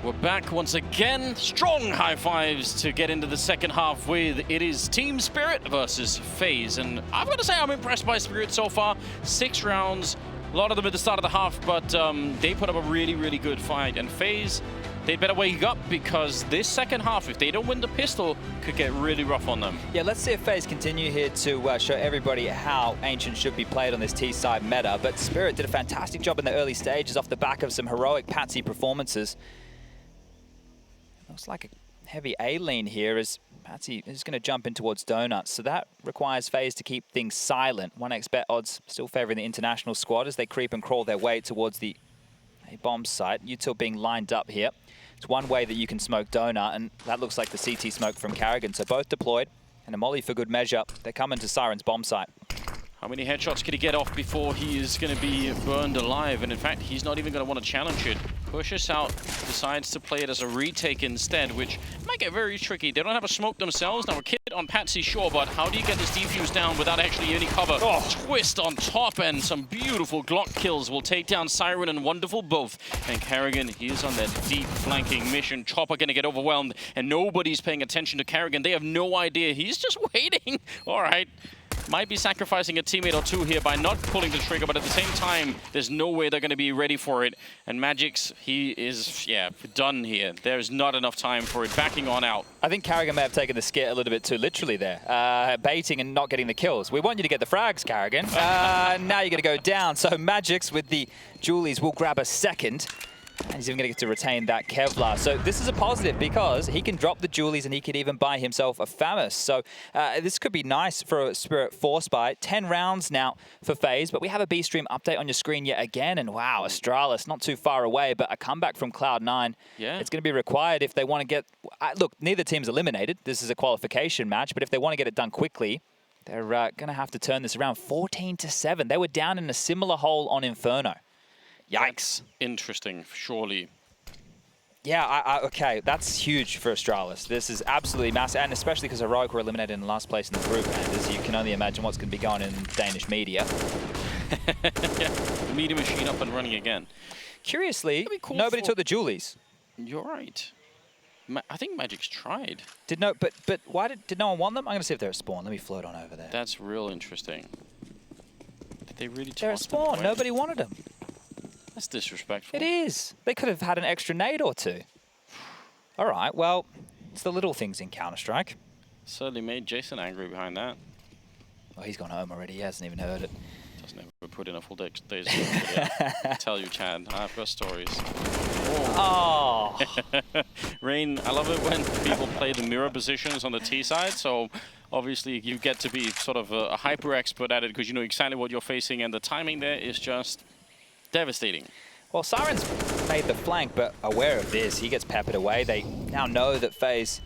We're back once again. Strong high fives to get into the second half with. It is Team Spirit versus FaZe. And I've got to say I'm impressed by Spirit so far. 6 rounds, a lot of them at the start of the half, but they put up a really, really good fight. And FaZe, they'd better wake up because this second half, if they don't win the pistol, could get really rough on them. Yeah, let's see if FaZe continue here to show everybody how Ancient should be played on this T-side meta. But Spirit did a fantastic job in the early stages off the back of some heroic Patsy performances. Looks like heavy A lean here as Patsy is going to jump in towards Donuts. So that requires FaZe to keep things silent. 1xBet odds still favoring the international squad as they creep and crawl their way towards the A bomb site. Util being lined up here. It's one way that you can smoke Donut, and that looks like the CT smoke from karrigan. So both deployed, and a molly for good measure. They're coming to Siren's bomb site. How many headshots can he get off before he is going to be burned alive? And in fact, he's not even going to want to challenge it. Pushes out, decides to play it as a retake instead, which might get very tricky. They don't have a smoke themselves. Now a kid on Patsy, sure, but how do you get this defuse down without actually any cover? Oh. Twist on top, and some beautiful Glock kills will take down Siren and Wonderful both. And karrigan, he is on that deep flanking mission. Chopper going to get overwhelmed, and nobody's paying attention to karrigan. They have no idea. He's just waiting. All right. Might be sacrificing a teammate or two here by not pulling the trigger, but at the same time, there's no way they're going to be ready for it. And Magix, he is, done here. There's not enough time for it. Backing on out. I think karrigan may have taken the skit a little bit too literally there. Baiting and not getting the kills. We want you to get the frags, karrigan. Now you're going to go down. So Magix with the Julies will grab a second. And he's even going to get to retain that Kevlar. So this is a positive because he can drop the Julies and he could even buy himself a Famous. So this could be nice for a Spirit Force buy. 10 rounds now for FaZe, but we have a B-Stream update on your screen yet again. And wow, Astralis not too far away, but a comeback from Cloud9. Yeah. It's going to be required if they want to get... look, neither team's eliminated. This is a qualification match, but if they want to get it done quickly, they're going to have to turn this around. 14-7. They were down in a similar hole on Inferno. Yikes. That's interesting, surely. Yeah, okay, that's huge for Astralis. This is absolutely massive, and especially because Heroic were eliminated in last place in the group, and as you can only imagine what's going to be going in Danish media. Yeah, media machine up and running again. Curiously, cool nobody took the Julies. You're right. I think Magic's tried. But why did no one want them? I'm going to see if they're at spawn. Let me float on over there. That's real interesting. Did they really They're at spawn. Nobody wanted them. That's disrespectful. It is. They could have had an extra nade or two. All right, well, it's the little things in Counter-Strike. Certainly made Jason angry behind that. Oh, he's gone home already. He hasn't even heard it. Doesn't ever put in a full day's I tell you, Chad, I've got stories. Oh. Rain, I love it when people play the mirror positions on the T side, so obviously you get to be sort of a hyper expert at it because you know exactly what you're facing, and the timing there is just devastating. Well, Siren's made the flank, but aware of this, he gets peppered away. They now know that FaZe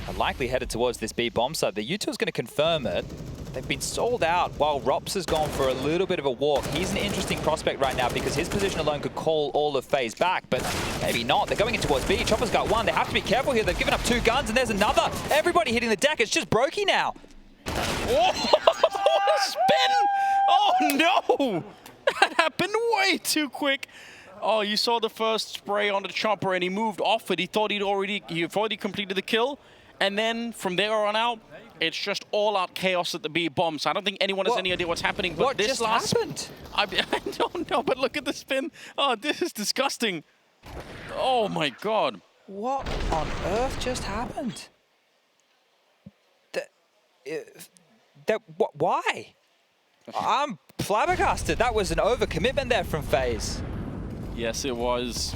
are likely headed towards this B bomb site. The Util's going to confirm it. They've been sold out while ropz has gone for a little bit of a walk. He's an interesting prospect right now because his position alone could call all of FaZe back, but maybe not. They're going in towards B. Chopper's got one. They have to be careful here. They've given up 2 guns, and there's another. Everybody hitting the deck. It's just Brokey now. Oh, spin! Oh, no! That happened way too quick. Oh, you saw the first spray on the chopper, and he moved off it. He thought he'd already completed the kill, and then from there on out, it's just all-out chaos at the B bomb. So I don't think anyone has any idea what's happening. But what this just happened? I don't know, but look at the spin. Oh, this is disgusting. Oh my God. What on earth just happened? Why? I'm flabbergasted. That was an overcommitment there from FaZe. Yes, it was.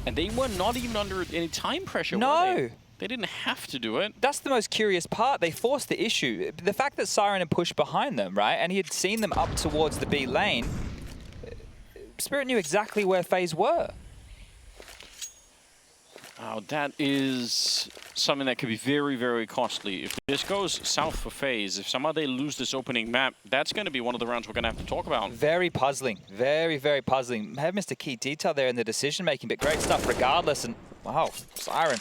And they were not even under any time pressure, no. were they? They didn't have to do it. That's the most curious part. They forced the issue. The fact that Siren had pushed behind them, right, and he had seen them up towards the B lane, Spirit knew exactly where FaZe were. Oh, that is something that could be very, very costly. If this goes south for FaZe, if somehow they lose this opening map, that's going to be one of the rounds we're going to have to talk about. Very puzzling. Very, very puzzling. May have missed a key detail there in the decision-making, but great stuff regardless. And, wow, Siren.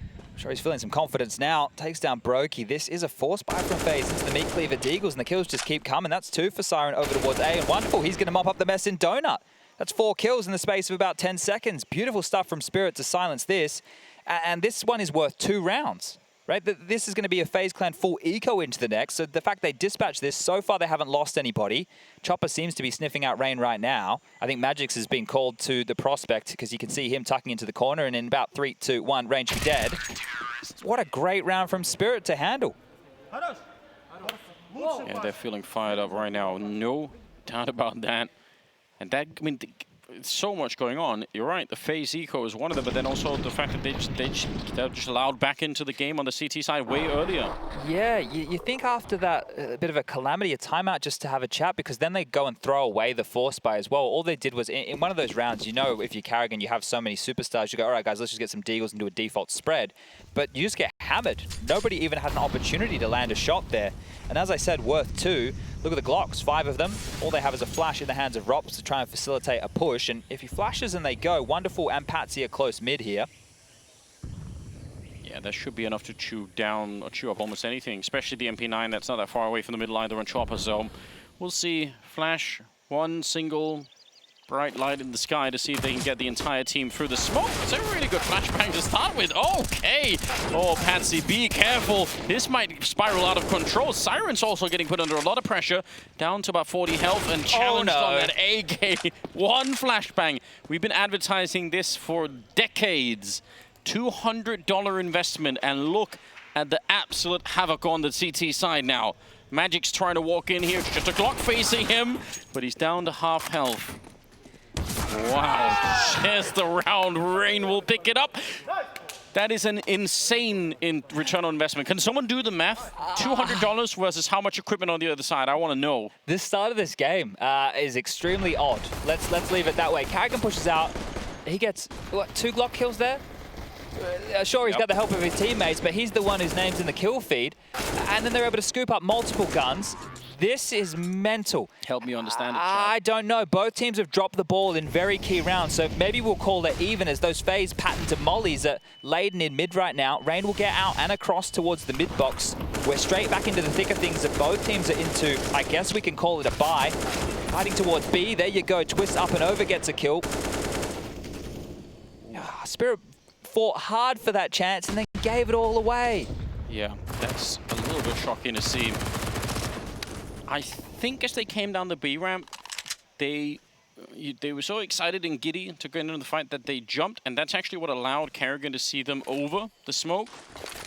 I'm sure he's feeling some confidence now. Takes down Brokey. This is a force buy from FaZe into the meat cleaver Deagles, and the kills just keep coming. That's 2 for Siren over towards A, and Wonderful. He's going to mop up the mess in Donut. That's 4 kills in the space of about 10 seconds. Beautiful stuff from Spirit to silence this. And this one is worth 2 rounds, right? This is going to be a FaZe Clan full eco into the next. So the fact they dispatch this, so far they haven't lost anybody. Chopper seems to be sniffing out Rain right now. I think Magix has been called to the prospect because you can see him tucking into the corner, and in about 3, 2, 1, Rain should be dead. What a great round from Spirit to handle. Yeah, they're feeling fired up right now. No doubt about that. And that, I mean, it's so much going on. You're right, the FaZe eco is one of them, but then also the fact that they're just allowed back into the game on the CT side way earlier. Yeah, you think after that, a bit of a calamity, a timeout just to have a chat, because then they go and throw away the force buy as well. All they did was, in one of those rounds, you know, if you're karrigan, you have so many superstars, you go, all right, guys, let's just get some deagles and do a default spread. But you just get hammered. Nobody even had an opportunity to land a shot there. And as I said, worth 2. Look at the Glocks, 5 of them. All they have is a flash in the hands of ropz to try and facilitate a push. And if he flashes and they go, Wonderful and Patsy are close mid here. Yeah, that should be enough to chew down or chew up almost anything, especially the MP9 that's not that far away from the middle either on Chopper. So we'll see. Flash, one single bright light in the sky to see if they can get the entire team through the smoke. It's a really good flashbang to start with. Okay. Oh, Patsy, be careful. This might spiral out of control. Siren's also getting put under a lot of pressure. Down to about 40 health and challenged on that AK. One flashbang. We've been advertising this for decades. $200 investment, and look at the absolute havoc on the CT side now. Magic's trying to walk in here. It's just a Glock facing him, but he's down to half health. Wow, there's the round. Rain will pick it up. That is an insane return on investment. Can someone do the math? $200 versus how much equipment on the other side? I want to know. The start of this game is extremely odd. Let's leave it that way. karrigan pushes out. He gets, what, 2 Glock kills there? Sure, he's got the help of his teammates, but he's the one whose name's in the kill feed. And then they're able to scoop up multiple guns. This is mental. Help me understand it, I don't know. Both teams have dropped the ball in very key rounds, so maybe we'll call it even as those FaZe patented mollies are laden in mid right now. Rain will get out and across towards the mid box. We're straight back into the thick of things that both teams are into. I guess we can call it a bye. Fighting towards B. There you go. Twist up and over gets a kill. Spirit fought hard for that chance and then gave it all away. Yeah, that's a little bit shocking to see. I think as they came down the B ramp, they were so excited and giddy to get into the fight that they jumped, and that's actually what allowed karrigan to see them over the smoke,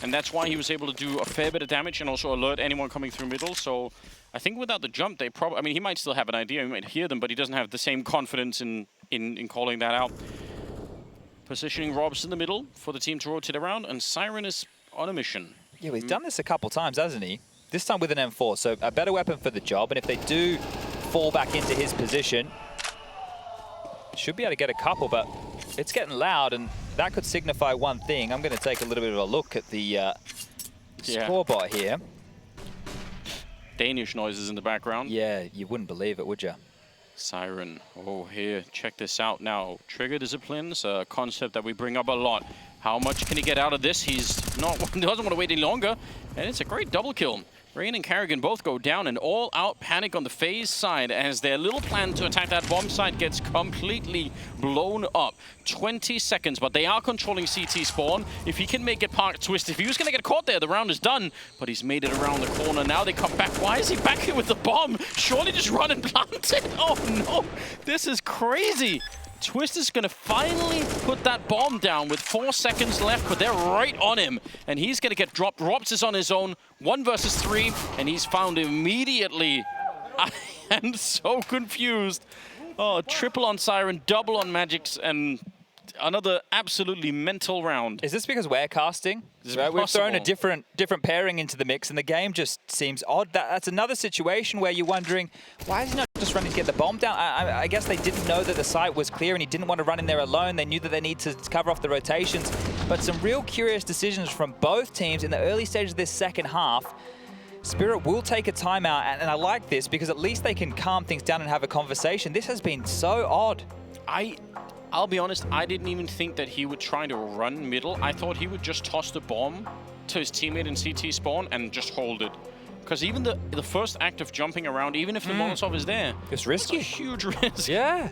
and that's why he was able to do a fair bit of damage and also alert anyone coming through middle. So I think without the jump, they probably, I mean, he might still have an idea, he might hear them, but he doesn't have the same confidence in calling that out. Positioning ropz in the middle for the team to rotate around, and Siren is on a mission. Yeah, he's done this a couple times, hasn't he? This time with an M4, so a better weapon for the job. And if they do fall back into his position, should be able to get a couple, but it's getting loud, and that could signify one thing. I'm going to take a little bit of a look at the scoreboard here. Danish noises in the background. Yeah, you wouldn't believe it, would you? Siren, oh here, check this out now. Trigger disciplines, a concept that we bring up a lot. How much can he get out of this? He doesn't want to wait any longer, and it's a great double kill. Rain and karrigan both go down, and all-out panic on the FaZe side as their little plan to attack that bomb site gets completely blown up. 20 seconds, but they are controlling CT spawn. If he can make it park twist, if he was going to get caught there, the round is done, but he's made it around the corner. Now they come back. Why is he back here with the bomb? Surely just run and plant it. Oh no, this is crazy. Twist is going to finally put that bomb down with 4 seconds left, but they're right on him, and he's going to get dropped. ropz is on his own, 1 versus 3, and he's found immediately. I am so confused. Oh, triple on Siren, double on Magix, and another absolutely mental round. Is this because we're casting? Right? We've thrown a different pairing into the mix, and the game just seems odd. That's another situation where you're wondering, why is he not just running to get the bomb down? I guess they didn't know that the site was clear, and he didn't want to run in there alone. They knew that they need to cover off the rotations. But some real curious decisions from both teams in the early stages of this second half. Spirit will take a timeout, and I like this because at least they can calm things down and have a conversation. This has been so odd. I'll be honest, I didn't even think that he would try to run middle. I thought he would just toss the bomb to his teammate in CT spawn and just hold it. Because even the first act of jumping around, even if the Molotov is there, it's risky. It's a huge risk. Yeah.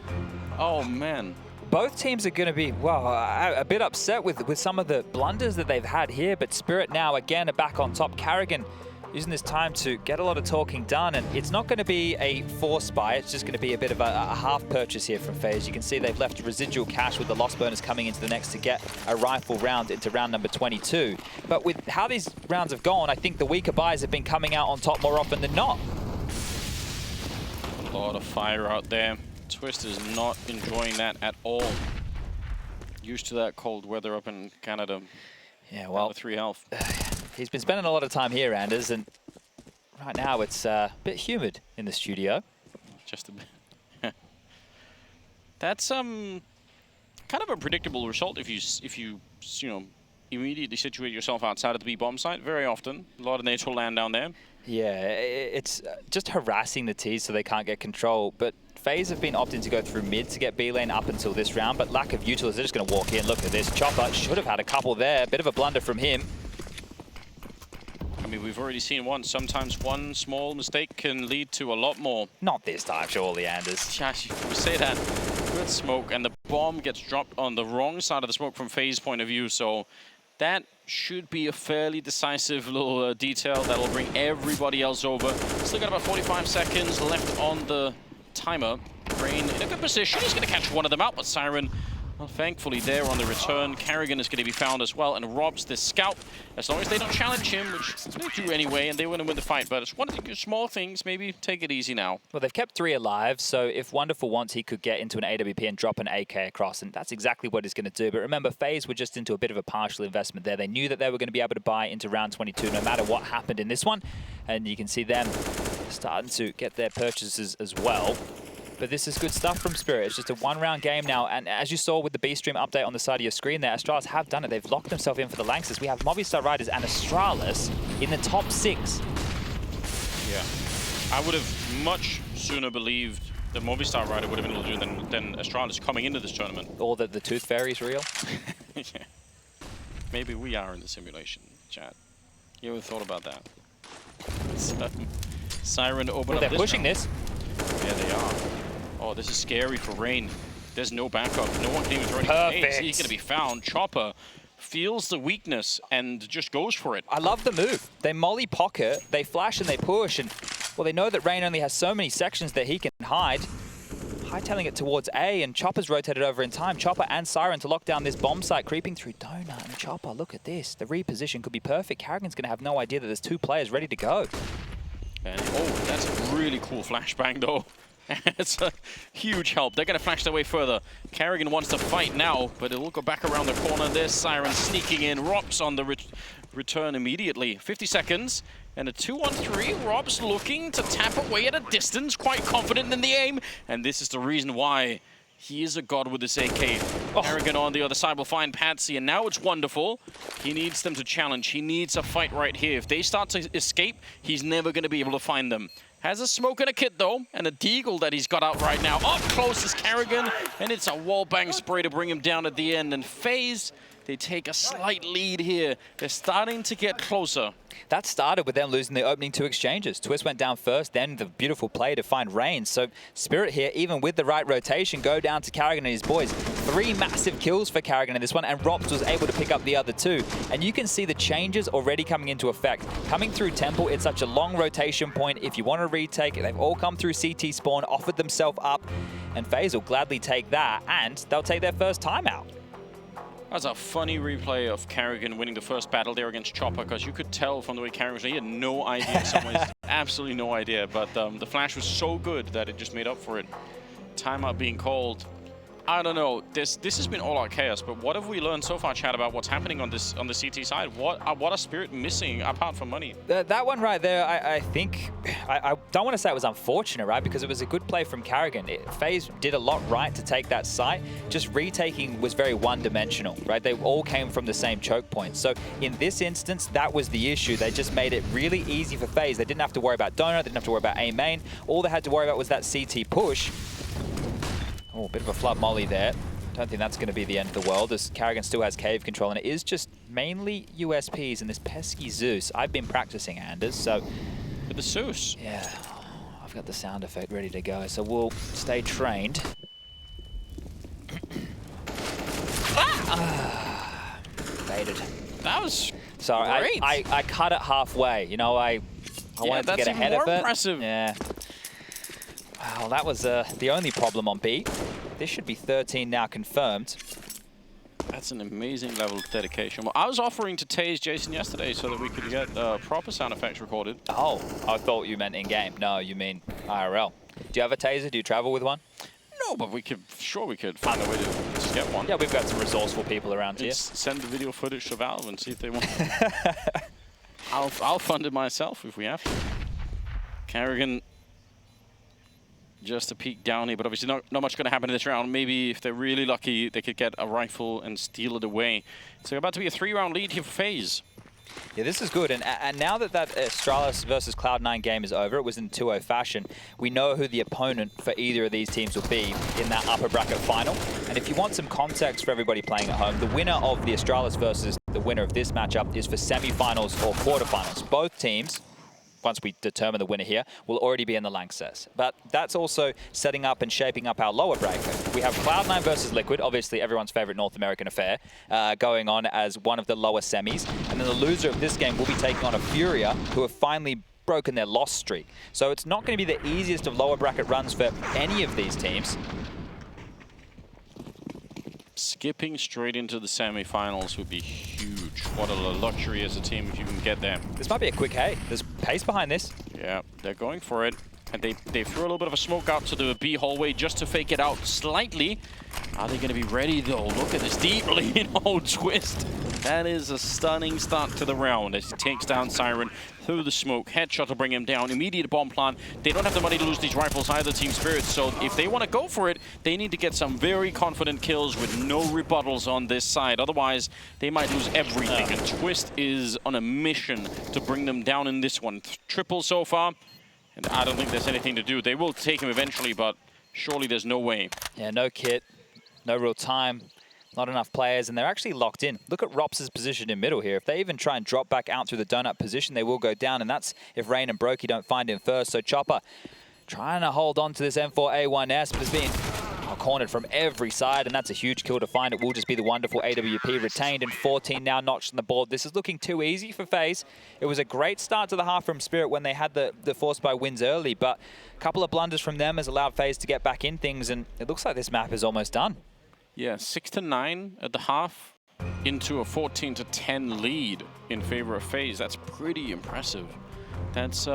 Oh, man. Both teams are going to be, well, a bit upset with some of the blunders that they've had here, but Spirit now again are back on top. karrigan using this time to get a lot of talking done, and it's not going to be a force buy, it's just going to be a bit of a half purchase here from FaZe. You can see they've left residual cash with the loss bonus coming into the next to get a rifle round into round number 22. But with how these rounds have gone, I think the weaker buys have been coming out on top more often than not. A lot of fire out there. Twist is not enjoying that at all. Used to that cold weather up in Canada. Yeah, well, 3 health. He's been spending a lot of time here, Anders, and right now it's a bit humid in the studio. Just a bit. That's kind of a predictable result if you immediately situate yourself outside of the B bomb site. Very often, a lot of nades will land down there. Yeah, it's just harassing the T's so they can't get control. But FaZe have been opting to go through mid to get B lane up until this round, but lack of util, they're just going to walk in. Look at this. Chopper should have had a couple there. Bit of a blunder from him. I mean, we've already seen one. Sometimes one small mistake can lead to a lot more. Not this time, surely, Anders. Gosh, you say that. Good smoke, and the bomb gets dropped on the wrong side of the smoke from FaZe's point of view, so that should be a fairly decisive little detail that'll bring everybody else over. Still got about 45 seconds left on the timer. Rain in a good position. He's going to catch one of them out, but Siren, well, thankfully there on the return. karrigan is going to be found as well, and ropz this scout. As long as they don't challenge him, which they do anyway, and they want to win the fight. But it's one of the small things. Maybe take it easy now. Well, they've kept 3 alive, so if Wonderful wants, he could get into an AWP and drop an AK across, and that's exactly what he's going to do. But remember, FaZe were just into a bit of a partial investment there. They knew that they were going to be able to buy into round 22 no matter what happened in this one, and you can see them starting to get their purchases as well. But this is good stuff from Spirit. It's just a 1-round game now, and as you saw with the B-Stream update on the side of your screen there, Astralis have done it. They've locked themselves in for the Lanxes. We have Movistar Riders and Astralis in the top 6. Yeah. I would have much sooner believed that Movistar Rider would have been able to do than Astralis coming into this tournament. Or that the Tooth Fairy's real. Yeah. Maybe we are in the simulation, chat. You ever thought about that? So, Siren to open up they're pushing round. this. Yeah, they are. Oh, this is scary for Rain. There's no backup. No one can even throw any grenades. He's going to be found. Chopper feels the weakness and just goes for it. I love the move. They molly pocket, they flash and they push, and well, they know that Rain only has so many sections that he can hide. Hightailing it towards A, and Chopper's rotated over in time. Chopper and Siren to lock down this bomb site, creeping through Donut. And Chopper, look at this. The reposition could be perfect. karrigan's going to have no idea that there's 2 players ready to go. And oh, that's a really cool flashbang though. It's a huge help. They're going to flash their way further. karrigan wants to fight now, but it will go back around the corner. There's Siren sneaking in. ropz on the return immediately. 50 seconds and a 2-on-3. ropz looking to tap away at a distance, quite confident in the aim. And this is the reason why he is a god with this AK. karrigan on the other side will find Patsy, and now it's Wonderful. He needs them to challenge. He needs a fight right here. If they start to escape, he's never going to be able to find them. Has a smoke and a kit, though, and a deagle that he's got out right now. Up close is karrigan, and it's a wallbang spray to bring him down at the end. And FaZe, they take a slight lead here. They're starting to get closer. That started with them losing the opening 2 exchanges. Twist went down first, then the beautiful play to find Rain. So Spirit here, even with the right rotation, go down to karrigan and his boys. 3 massive kills for karrigan in this one, and ropz was able to pick up the other 2. And you can see the changes already coming into effect. Coming through Temple, it's such a long rotation point. If you want to retake, they've all come through CT spawn, offered themselves up, and FaZe will gladly take that, and they'll take their first timeout. That's a funny replay of karrigan winning the first battle there against Chopper, because you could tell from the way karrigan was, he had no idea in some ways, absolutely no idea, but the flash was so good that it just made up for it. Timeout being called. I don't know. This has been all out chaos, but what have we learned so far, Chad, about what's happening on the CT side? What are Spirit missing apart from money? That one right there, I think, I don't want to say it was unfortunate, right? Because it was a good play from karrigan. FaZe did a lot right to take that site. Just retaking was very one-dimensional, right? They all came from the same choke point. So in this instance, that was the issue. They just made it really easy for FaZe. They didn't have to worry about Donut. They didn't have to worry about A main. All they had to worry about was that CT push. Oh, a bit of a flood molly there. Don't think that's going to be the end of the world, as karrigan still has cave control, and it is just mainly USPs and this pesky Zeus. I've been practicing, Anders, so... With the Zeus? Yeah, I've got the sound effect ready to go, so we'll stay trained. Faded. That was Sorry, great. I cut it halfway. You know, I wanted to get ahead of it. That's even more impressive. Yeah. Wow, that was the only problem on B. This should be 13 now confirmed. That's an amazing level of dedication. Well, I was offering to tase Jason yesterday so that we could get proper sound effects recorded. Oh, I thought you meant in-game. No, you mean IRL. Do you have a taser? Do you travel with one? know, but we could find a way to get one. Yeah, we've got some resourceful people around here. Just send the video footage to Valve and see if they want. I'll fund it myself if we have to. karrigan just a peek down here, but obviously not much going to happen in this round. Maybe if they're really lucky, they could get a rifle and steal it away. So about to be a 3-round lead here for FaZe. Yeah, this is good. And now that Astralis versus Cloud9 game is over, it was in 2-0 fashion, we know who the opponent for either of these teams will be in that upper bracket final. And if you want some context for everybody playing at home, the winner of the Astralis versus the winner of this matchup is for semi-finals or quarterfinals. Both teams, once we determine the winner here, will already be in the Lanxess. But that's also setting up and shaping up our lower bracket. We have Cloud9 versus Liquid, obviously everyone's favorite North American affair, going on as one of the lower semis. And then the loser of this game will be taking on a Furia, who have finally broken their loss streak. So it's not going to be the easiest of lower bracket runs for any of these teams. Skipping straight into the semi-finals would be huge. What a luxury as a team if you can get there. This might be a quick hay. There's pace behind this. Yeah, they're going for it. And they threw a little bit of a smoke out to the B hallway just to fake it out slightly. Are they going to be ready, though? Look at this deep lead. Oh, Twist. That is a stunning start to the round as he takes down Siren through the smoke. Headshot to bring him down. Immediate bomb plant. They don't have the money to lose these rifles either, Team Spirit. So if they want to go for it, they need to get some very confident kills with no rebuttals on this side. Otherwise, they might lose everything. And Twist is on a mission to bring them down in this one. Triple so far. And I don't think there's anything to do. They will take him eventually, but surely there's no way. Yeah, no kit, no real time, not enough players, and they're actually locked in. Look at ropz's position in middle here. If they even try and drop back out through the donut position, they will go down, and that's if Rain and Brokey don't find him first. So Chopper trying to hold on to this M4A1S, but it's being cornered from every side, and that's a huge kill to find. It will just be the wonderful AWP retained, and 14 now notched on the board. This is looking too easy for FaZe. It was a great start to the half from Spirit when they had the force by wins early, but a couple of blunders from them has allowed FaZe to get back in things, and it looks like this map is almost done. Yeah, 6-9 at the half into a 14-10 lead in favor of FaZe. That's pretty impressive. That's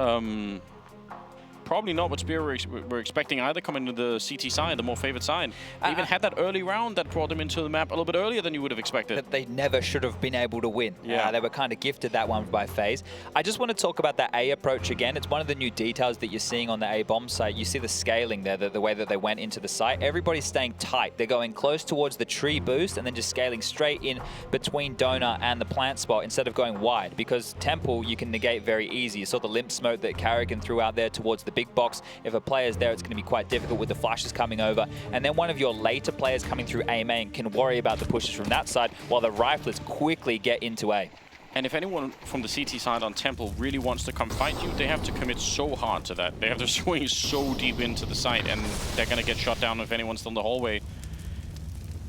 probably not what Spirit were expecting either, coming to the CT side, the more favored side. They even had that early round that brought them into the map a little bit earlier than you would have expected. That they never should have been able to win. Yeah. They were kind of gifted that one by FaZe. I just want to talk about that A approach again. It's one of the new details that you're seeing on the A bomb site. You see the scaling there, the way that they went into the site. Everybody's staying tight. They're going close towards the tree boost and then just scaling straight in between donut and the plant spot instead of going wide, because Temple you can negate very easy. You saw the limp smoke that karrigan threw out there towards the big box. If a player's there, it's going to be quite difficult with the flashes coming over. And then one of your later players coming through A main can worry about the pushes from that side while the riflers quickly get into A. And if anyone from the CT side on Temple really wants to come fight you, they have to commit so hard to that. They have to swing so deep into the site, and they're going to get shot down if anyone's still in the hallway.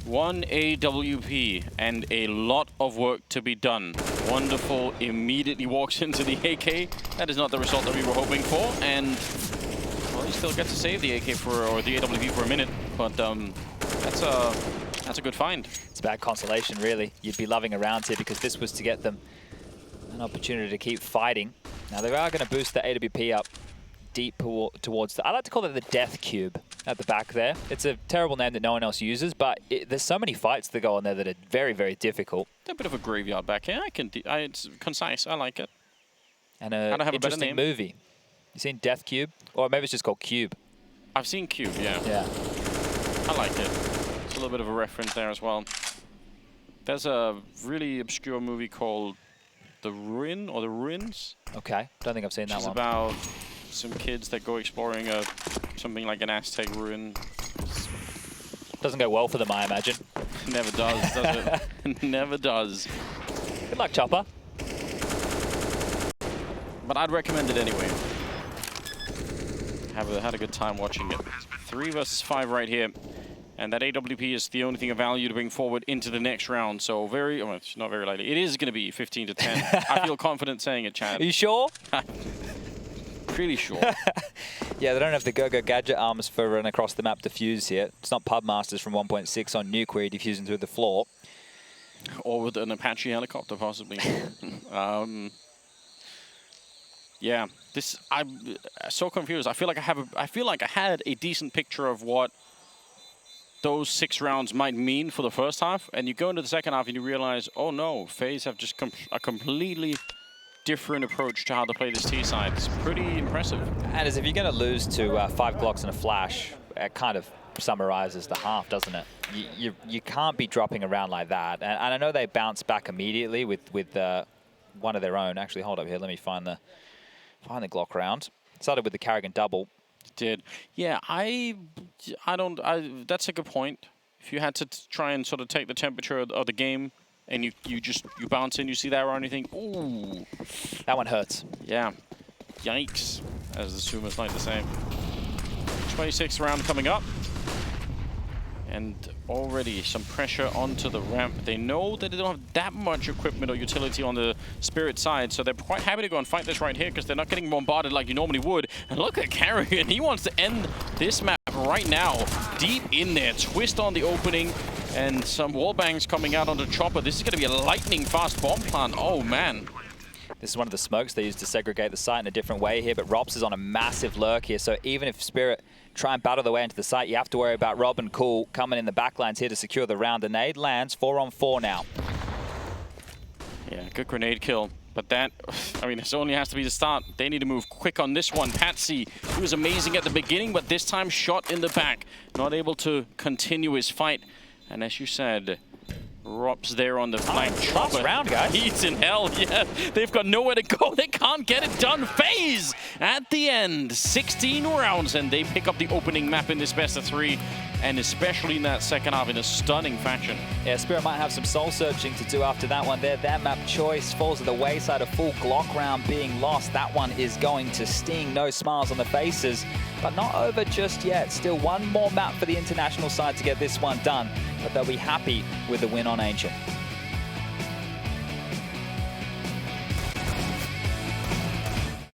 One AWP and a lot of work to be done. Wonderful immediately walks into the AK. That is not the result that we were hoping for, and well, he still gets to save the AK or the AWP for a minute, but that's a good find. It's about consolation, really. You'd be loving a round here because this was to get them an opportunity to keep fighting. Now they are going to boost the AWP up deep towards I like to call it the death cube at the back there. It's a terrible name that no one else uses, but there's so many fights that go on there that are very, very difficult. A bit of a graveyard back here. It's concise. I like it. And an interesting movie. You seen Death Cube? Or maybe it's just called Cube. I've seen Cube, yeah. Yeah. I like it. It's a little bit of a reference there as well. There's a really obscure movie called The Ruin or The Ruins. Okay, don't think I've seen that one. It's about some kids that go exploring something like an Aztec ruin. Doesn't go well for them, I imagine. Never does it? Never does. Good luck, Chopper. But I'd recommend it anyway. Had a good time watching it. 3 versus 5 right here. And that AWP is the only thing of value to bring forward into the next round. So well, it's not very likely. It is going to be 15-10. I feel confident saying it, Chad. Are you sure? Pretty sure. Yeah, they don't have the Go-Go Gadget arms for run across the map defuse here. It's not Pub Masters from 1.6 on Nuke where you're defusing through the floor. Or with an Apache helicopter, possibly. Yeah, I'm so confused. I feel like I had a decent picture of what those 6 rounds might mean for the first half, and you go into the second half and you realize, oh no, FaZe have just a completely different approach to how to play this T side. It's pretty impressive. And as if you're going to lose to 5 Glocks and a flash, it kind of summarizes the half, doesn't it? You can't be dropping around like that. And I know they bounced back immediately with one of their own. Actually, hold up here. Let me find the Glock round. Started with the karrigan double. Did. Yeah, that's a good point. If you had to try and sort of take the temperature of the game and you bounce in, you see that or anything, ooh. That one hurts. Yeah. Yikes, as the Summers like to say. 26th round coming up. And already some pressure onto the ramp. They know that they don't have that much equipment or utility on the Spirit side, so they're quite happy to go and fight this right here because they're not getting bombarded like you normally would. And look at karrigan. He wants to end this map right now. Deep in there. Twist on the opening and some wall bangs coming out on the chopper. This is going to be a lightning fast bomb plant. Oh, man. This is one of the smokes they use to segregate the site in a different way here, but ropz is on a massive lurk here, so even if Spirit try and battle their way into the site, you have to worry about Rob and Cool coming in the backlines here to secure the round. The nade lands 4-on-4 now. Yeah, good grenade kill. But that, I mean, this only has to be the start. They need to move quick on this one. Patsy, he was amazing at the beginning, but this time shot in the back. Not able to continue his fight. And as you said, ropz there on the flank. Last round, guys. He's in hell, yeah. They've got nowhere to go. They can't get it done. FaZe at the end. 16 rounds, and they pick up the opening map in this best of 3. And especially in that second half in a stunning fashion. Yeah, Spirit might have some soul searching to do after that one there. Their map choice falls to the wayside. A full Glock round being lost. That one is going to sting. No smiles on the faces, but not over just yet. Still one more map for the international side to get this one done, but they'll be happy with the win on Ancient.